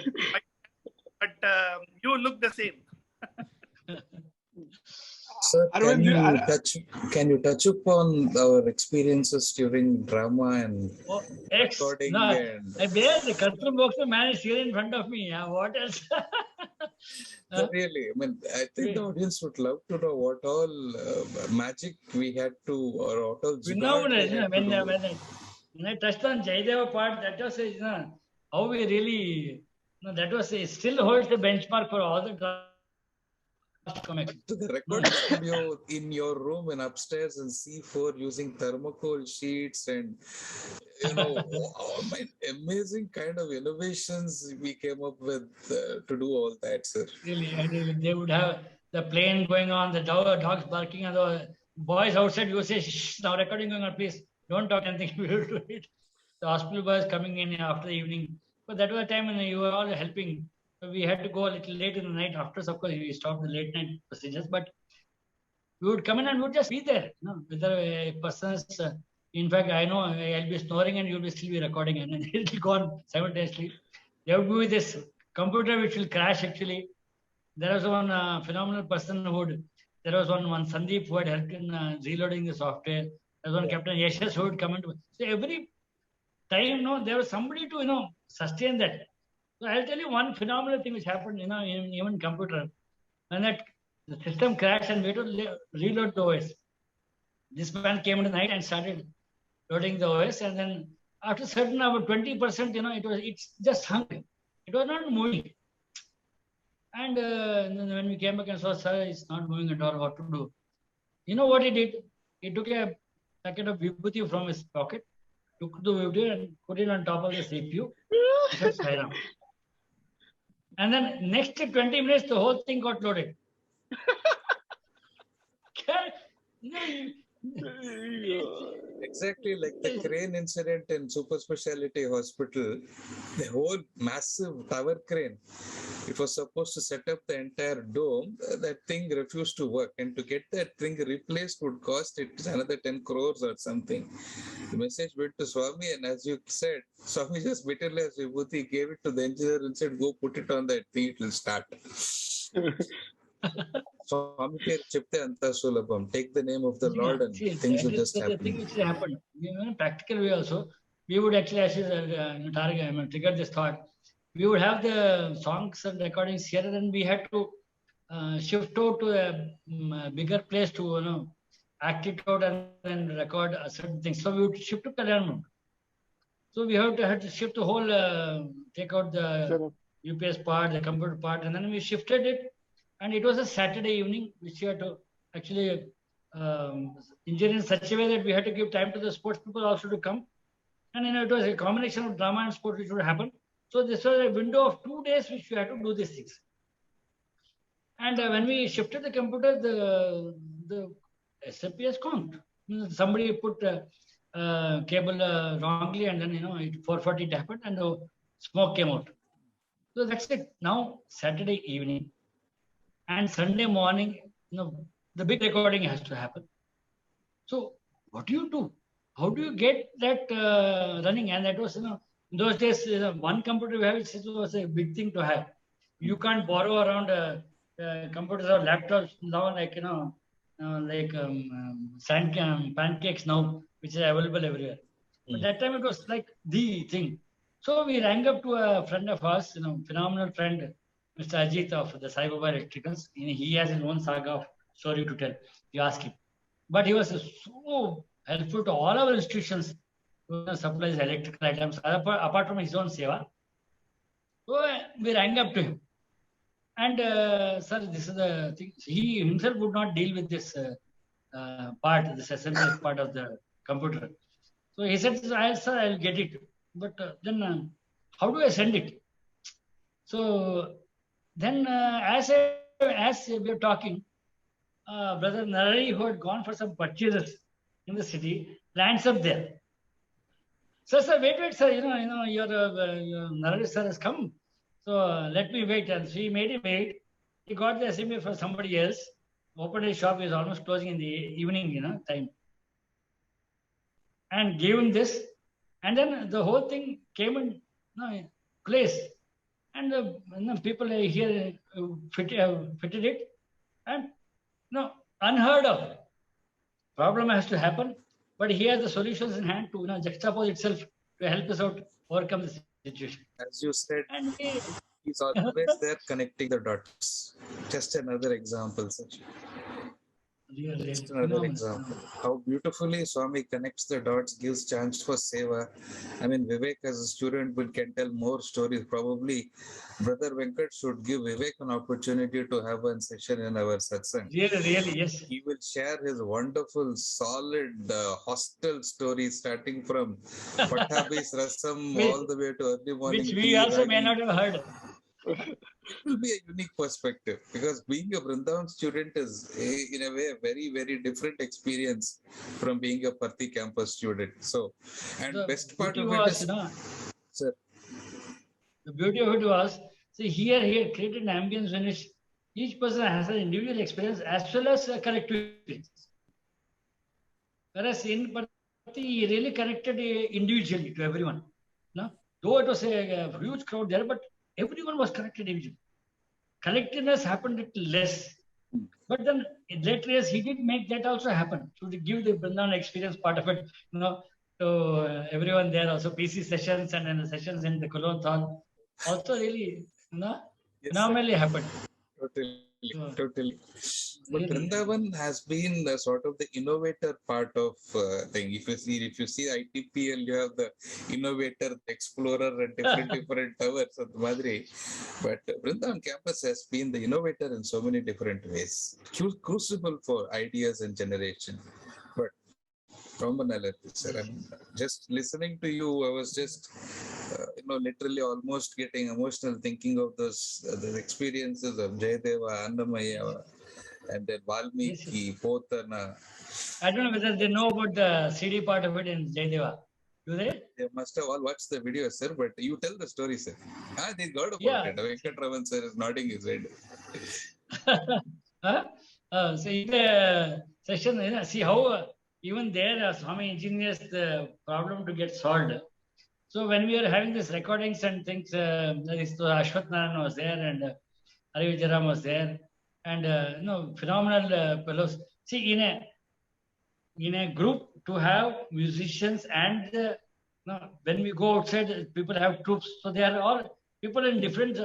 but you look the same. Sir, can you touch upon our experiences during drama and recording? No, there's the Kartrum Boxer man is here in front of me. What else? So really, I mean, I think the audience would love to know what all magic we had to, or what all. When I touched on Jaideva part, that was how we really. That was still holds the benchmark for all the to come actually. To the recording studio in your room and upstairs in C4 using thermocol sheets and amazing kind of innovations we came up with to do all that, sir. Really, they would have the plane going on, the dogs barking, and the boys outside. You say, "Shh, now recording going on, please don't talk anything." We will do it. The hospital boys coming in after the evening. But that was a time when you were all helping. So we had to go a little late in the night. After, of course, we stopped the late night procedures. But we would come in and we would just be there. Whether a person's, in fact, I know I'll be snoring and you'll be still be recording, and then it'll go on simultaneously. There would be this computer which will crash actually. There was one phenomenal person there was one Sandeep who had helped in reloading the software. There was one Captain Yashas who would come into. So every time, there was somebody to, sustain that. So I'll tell you one phenomenal thing which happened, in even computer. When the system crashed and we had to reload the OS. This man came in the night and started loading the OS, and then after certain about 20%, it's just hung. It was not moving. And then when we came back and saw, sir, it's not moving at all, what to do? You know what he did? He took a packet of vibhuti from his pocket, took the vibhuti and put it on top of the CPU. Said, Sai Ram. And then next 20 minutes, the whole thing got loaded. Exactly like the crane incident in Super Speciality Hospital, the whole massive tower crane. It was supposed to set up the entire dome. That thing refused to work, and to get that thing replaced would cost it another 10 crores or something. The message went to Swami, and as you said, Swami just bitterly as Vibhuti gave it to the engineer and said, "Go put it on that thing, it will start." Swami chipte anta sulabham. Take the name of the Lord and things will just happen. The thing which happened, in a practical way also, we would actually trigger this thought. We would have the songs and recordings here, and then we had to shift out to a bigger place to act it out and then record certain things. So we would shift to Kalyan. So we had to shift the whole, take out the UPS part, the computer part, and then we shifted it. And it was a Saturday evening, which we had to actually engineer in such a way that we had to give time to the sports people also to come. And it was a combination of drama and sport which would happen. So this was a window of 2 days which we had to do these things. And when we shifted the computer, the SMP has conked. Somebody put cable wrongly, and then 440 it happened, and the smoke came out. So that's it. Now Saturday evening and Sunday morning, the big recording has to happen. So what do you do? How do you get that running? And that was, in those days, one computer we have, it was a big thing to have. You can't borrow around computers or laptops now, like, pancakes now, which is available everywhere. But that time it was like the thing. So we rang up to a friend of ours, phenomenal friend, Mr. Ajit of the Sai Baba Electricals. He has his own saga of story to tell. You ask him. But he was so helpful to all our institutions to supply electrical items, apart from his own seva. So we rang up to him. And sir, this is the thing. He himself would not deal with this part, this assembly part of the computer. So he said, sir, I'll get it. But then how do I send it? So then as we were talking, Brother Narari, who had gone for some purchases in the city, lands up there. Sir, wait, sir, your Narari sir has come. So let me wait. And so he made him wait. He got the assembly for somebody else. Opened his shop. He was almost closing in the evening, time. And gave him this. And then the whole thing came in place. And the people here fitted it. And unheard of. Problem has to happen. But he has the solutions in hand to juxtapose itself to help us out overcome the situation. As you said, he's always there connecting the dots. Just another example, sir. Really, Just really another phenomenal. example. How beautifully Swami connects the dots, gives chance for seva. I mean, Vivek as a student can tell more stories. Probably Brother Venkat should give Vivek an opportunity to have a session in our satsang. Really, really, yes. He will share his wonderful, solid hostel stories starting from Pattabhi's Rasam Which, all the way to early morning which we tea, also may ragi. not have heard. It will be a unique perspective because being a Vrindavan student is, in a way, a very, very different experience from being a Parthi campus student. So, and The best part beauty of it was, is, you know, sir, the beauty of it was, see, here he had created an ambience in which each person has an individual experience as well as a collective experience. Whereas in Parthi, he really connected individually to everyone. No? Though it was a huge crowd there, but everyone was connected individually. Collectiveness happened a little less. But then in later years, he did make that also happen. So to give the Vrindavan experience part of it, you know, to everyone there, also PC sessions and then the sessions in the Kulon Hall, also really, you know, yes, phenomenally happened. totally, So, totally. But really, Vrindavan has been the sort of the innovator part of thing. If you see ITPL, you have the innovator, the explorer, and different towers of Madri. But Vrindavan campus has been the innovator in so many different ways. Crucible for ideas and generation. But phenomenal, sir. I'm just listening to you. I was just, literally almost getting emotional thinking of those the experiences of Jayadeva, Annamaya, and then yes, yes. Valmiki, Potana. I don't know whether they know about the CD part of it in Jaydeva. Do they? They must have all watched the video, sir. But you tell the story, sir. They got about Yeah. it. Venkatraman sir is nodding his head. Huh? So in the session, you know, see how even there Swami engineers the problem to get solved. So when we were having these recordings and things, Ashwath Narayan was there and Hari Vijayaram was there, and phenomenal fellows. See, in a group to have musicians and when we go outside, people have troops. So they are all people in different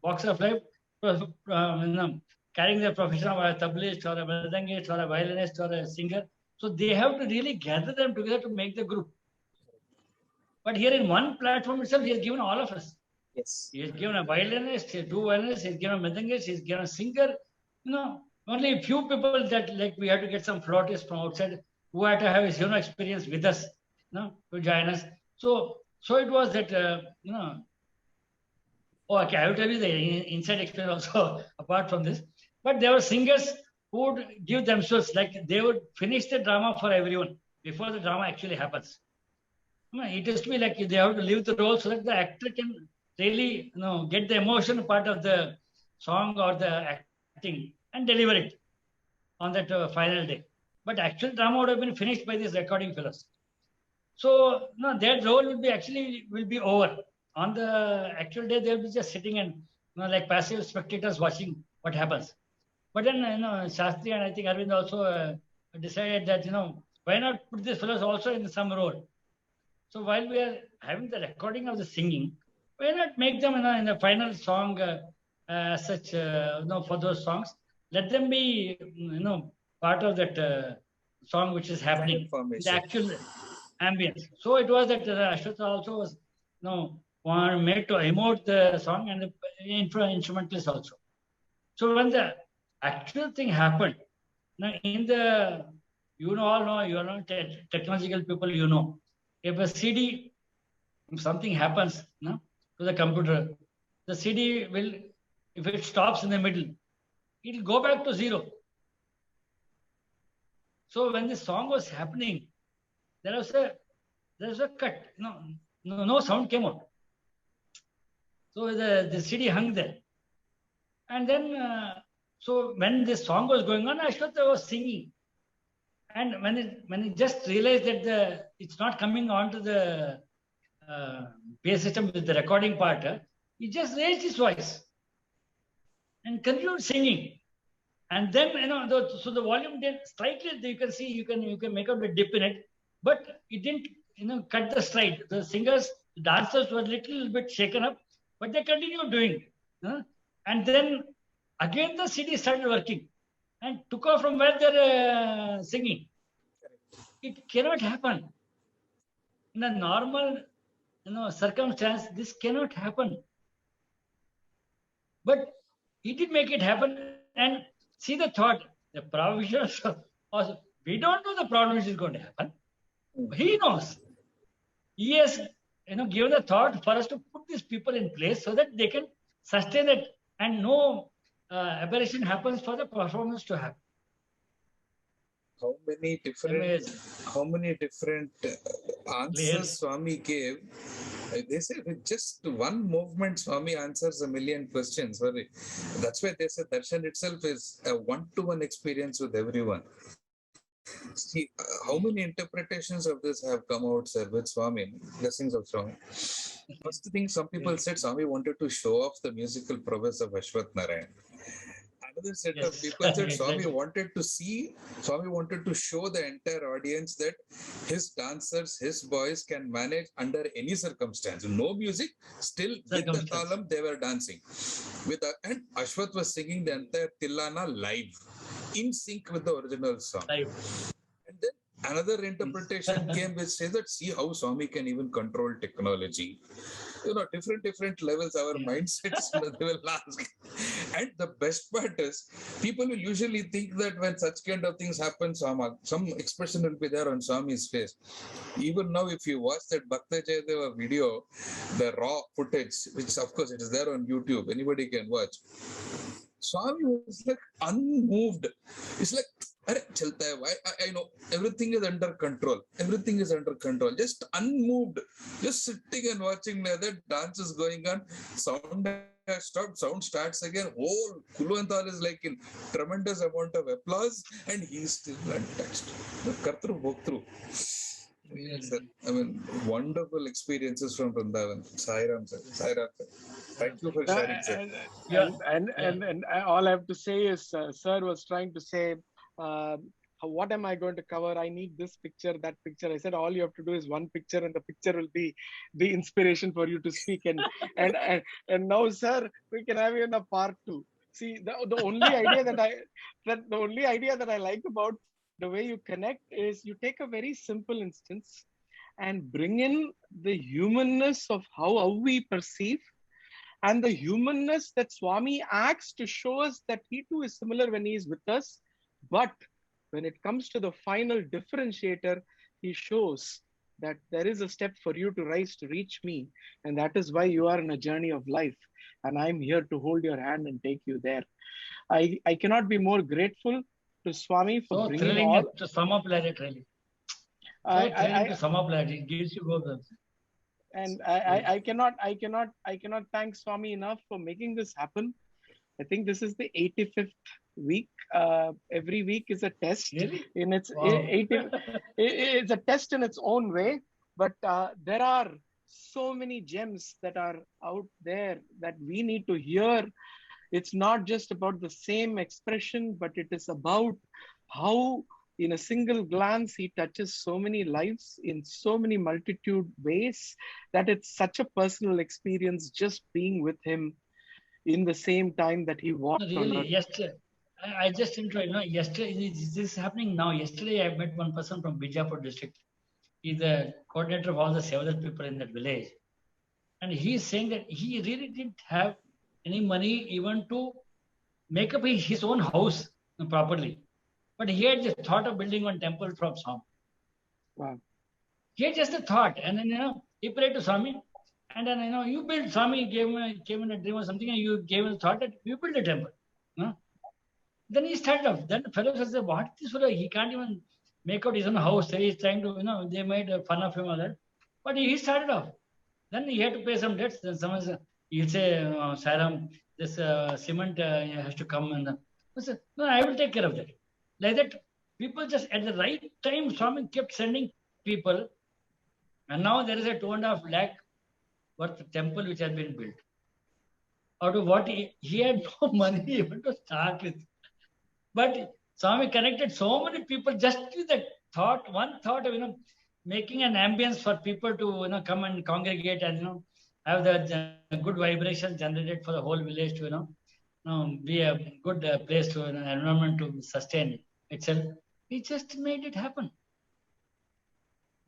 walks of life, carrying their profession of a tablaist or a mridangist or a violinist or a singer. So they have to really gather them together to make the group. But here in one platform itself, he has given all of us. Yes. He has given a violinist, two violinists, he has given a mridangist, he has given a singer. Only a few people that like we had to get some flautists from outside who had to have his experience with us, to join us. So it was that Oh, okay, I will tell you the inside experience also apart from this. But there were singers who would give themselves, like they would finish the drama for everyone before the drama actually happens. It is to be like they have to leave the role so that the actor can really get the emotion part of the song or the acting and deliver it on that final day. But actual drama would have been finished by these recording fellows. So their role will be over. On the actual day, they'll be just sitting and like passive spectators watching what happens. But then Shastri and I think Arvind also decided that why not put these fellows also in some role. So while we are having the recording of the singing, why not make them in the final song such for those songs? Let them be part of that song which is happening, the actual ambience. So it was that Ashwatha also was made to emote the song and the instrumentalist also. So when the actual thing happened, now in the technological people, if a CD, if something happens to the computer, the CD will, if it stops in the middle, it will go back to zero. So when the song was happening, there was a cut. No sound came out. So the CD hung there. And then, so when this song was going on, Ashwatha was singing. And when he just realized that it's not coming onto the PA system with the recording part, he just raised his voice and continued singing. And then, so the volume did slightly, you can see, you can make out the dip in it, but it didn't, cut the stride. The singers, the dancers were a little bit shaken up, but they continued doing it. And then again, the CD started working. and took off from where they're singing. It cannot happen. In a normal, circumstance, this cannot happen. But he did make it happen, and see the thought, the provision. Also, we don't know the problem which is going to happen. He knows. He has, given the thought for us to put these people in place so that they can sustain it, and no aberration happens for the performance to happen. How many different answers Layers. Swami gave? They say with just one movement, Swami answers a million questions. Sorry. That's why they say darshan itself is a one-to-one experience with everyone. See, how many interpretations of this have come out, sir, with Swami, blessings of Swami. First thing, some people said Swami wanted to show off the musical prowess of Ashwath Narayan. Another set of Yes. people said Exactly. Swami wanted to show the entire audience that his dancers, his boys can manage under any circumstance. No music, still with the Circumstance. talam, they were dancing. And Ashwath was singing the entire Tillana live, in sync with the original song. Live. And then another interpretation came which says that see how Swami can even control technology. Different levels, our mindsets, they will ask. And the best part is, people will usually think that when such kind of things happen, some expression will be there on Swami's face. Even now, if you watch that Bhakta Jayadeva video, the raw footage, which of course it is there on YouTube, anybody can watch. Swami was like unmoved. It's like, I know everything is under control. Everything is under control. Just unmoved. Just sitting and watching that dance is going on. Sound has stopped. Sound starts again. Whole Kuluantal is like in tremendous amount of applause, and he's still untouched. The Kartru Bhoktru. Yes, sir. I mean, wonderful experiences from Vrindavan. Sai Ram, sir. Sai Ram, sir. Thank you for sharing, sir. And all I have to say is, sir was trying to say, what am I going to cover? I need this picture, that picture. I said, all you have to do is one picture, and the picture will be the inspiration for you to speak. And now, sir, we can have you in a part 2. See, the only idea that I like about the way you connect is you take a very simple instance and bring in the humanness of how we perceive, and the humanness that Swami acts to show us that he too is similar when he is with us. But when it comes to the final differentiator, he shows that there is a step for you to rise to reach me. And that is why you are in a journey of life. And I'm here to hold your hand and take you there. I cannot be more grateful to Swami for So bringing thrilling all. to sum up like it, really. So thrilling to sum up like it. Gives you goosebumps. And I cannot thank Swami enough for making this happen. I think this is the 85th week. Every week is a test. Really? In its Wow. it's a test in its own way. But there are so many gems that are out there that we need to hear. It's not just about the same expression, but it is about how in a single glance he touches so many lives in so many multitude ways that it's such a personal experience just being with him in the same time that he walked on Really, earth. yesterday, I just enjoyed, yesterday, this is happening now. Yesterday, I met one person from Bijapur district. He's the coordinator of all the several people in that village. And he's saying that he really didn't have any money even to make up his own house properly. But he had just thought of building one temple from Swami. Wow. He had just a thought. And then, he prayed to Swami. And then, you build, Swami came in a dream or something, and you gave him a thought that you build a temple. Then he started off. Then the fellow said, what is this fellow? He can't even make out his own house. He's trying to, they made fun of him or that. But he started off. Then he had to pay some debts. Then someone said, he'll say, Sairam, this cement has to come. And I said, no, I will take care of that. Like that, people just at the right time, Swami kept sending people. And now there is a 2.5 lakh worth temple which has been built. Out of what he had no money even to start with. But Swami connected so many people just with that thought, one thought of, making an ambience for people to, come and congregate and, have the good vibration generated for the whole village to, be a good place to an environment to sustain itself. He just made it happen.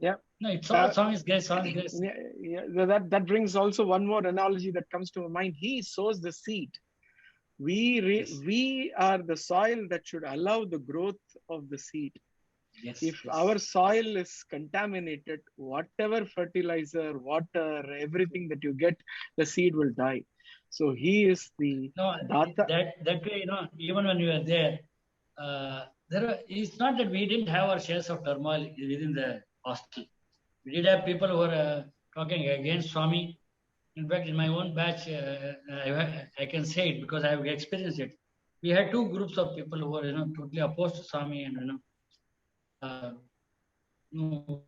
Yeah. No, it's all Swami's grace, Swami's grace. Yeah, that brings also one more analogy that comes to my mind. He sows the seed. Yes. We are the soil that should allow the growth of the seed. Yes, If yes. our soil is contaminated, whatever fertilizer, water, everything that you get, the seed will die. So he is the No, data. that way, even when we were there, it's not that we didn't have our shares of turmoil within the hostel. We did have people who were talking against Swami. In fact, in my own batch, I can say it because I have experienced it. We had two groups of people who were, totally opposed to Swami and, who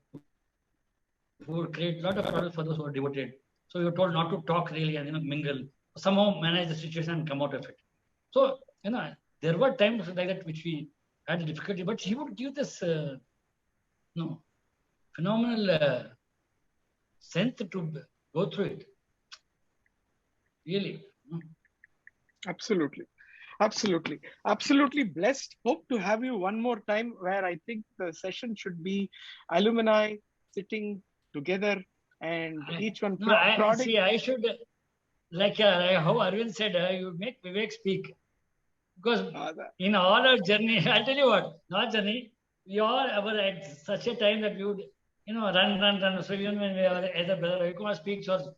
would create a lot of problems for those who are devoted. So we were told not to talk really and, mingle, somehow manage the situation and come out of it. So, there were times like that which we had difficulty, but he would give this, phenomenal strength to go through it. Really. Absolutely blessed. Hope to have you one more time, where I think the session should be alumni sitting together and each one I should, like how Arvind said, you make Vivek speak. Because in all our journey, I'll tell you what, our journey, we all were at such a time that we would, run. So even when we were either Brother Ravikumar speaks or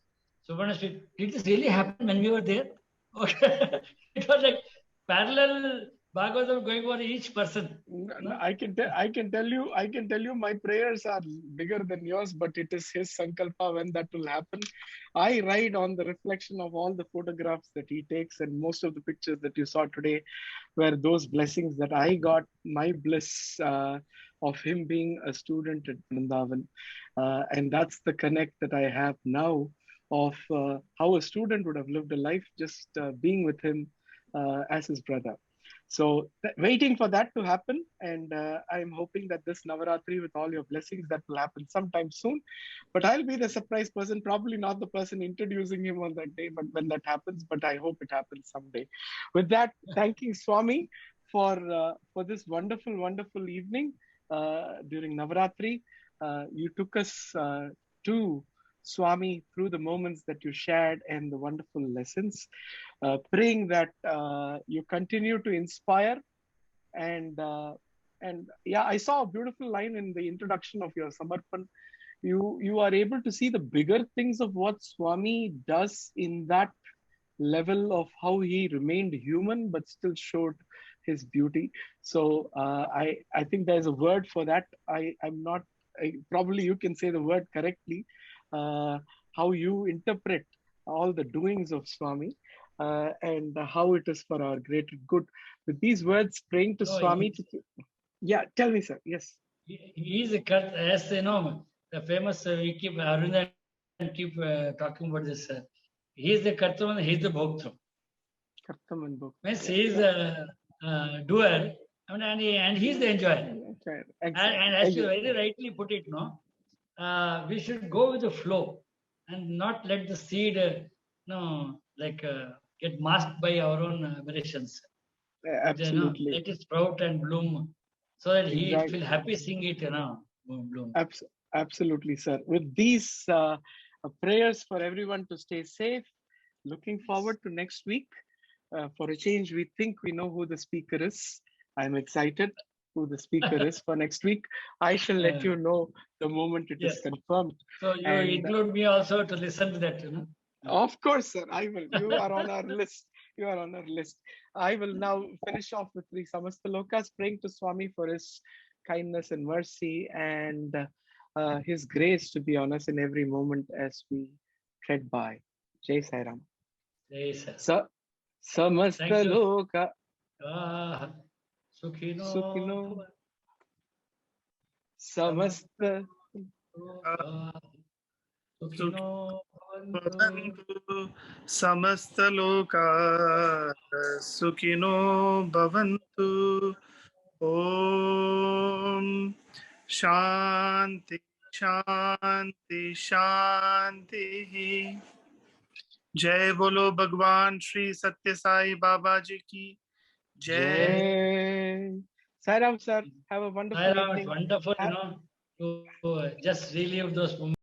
Subarna speaks, did this really happen when we were there? Okay. It was like parallel Bhagavatam going for each person. No? I can tell you my prayers are bigger than yours, but it is his sankalpa when that will happen. I ride on the reflection of all the photographs that he takes, and most of the pictures that you saw today were those blessings that I got, my bliss of him being a student at Vrindavan. And that's the connect that I have now of how a student would have lived a life just being with him as his brother. So waiting for that to happen, and I'm hoping that this Navaratri, with all your blessings, that will happen sometime soon. But I'll be the surprise person, probably not the person introducing him on that day, but when that happens, but I hope it happens someday. With that, thanking Swami for this wonderful evening during Navaratri. You took us to Swami through the moments that you shared and the wonderful lessons. Praying that you continue to inspire, and yeah, I saw a beautiful line in the introduction of your Samarpan. You are able to see the bigger things of what Swami does in that level of how he remained human but still showed his beauty. So I think there's a word for that. I'm not probably you can say the word correctly. How you interpret all the doings of Swami. And how it is for our greater good. With these words, praying to Swami. Yeah, tell me, sir. Yes. He is as the famous, we keep Arvind and keep talking about this. He is the Kartam and he is the Bhokta. Kartam and Bhokta. Means he is the doer, and he is the enjoyer. And as you very rightly put it, we should go with the flow and not let the seed, get masked by our own aberrations. Absolutely. Let it sprout and bloom, so that he will feel happy seeing it, bloom. Absolutely, sir. With these prayers for everyone to stay safe, looking forward to next week. For a change, we think we know who the speaker is. I'm excited who the speaker is for next week. I shall let you know the moment it is confirmed. So you include me also to listen to that, Of course, sir. I will. You are on our list. You are on our list. I will now finish off with the Samastalokas, praying to Swami for his kindness and mercy and his grace to be on us in every moment as we tread by. Jai Sai Ram. Jai Sai. Samastaloka. Sukhino. Samasta. Samastaloka Sukhino Bhavantu. Om Shanti Shanti Shanti. जय बोलो भगवान श्री सत्य साई बाबा जी की जय. Jai. Sai Ram sir, have a Hi, wonderful Ram, it's evening. wonderful, to just relive those moments.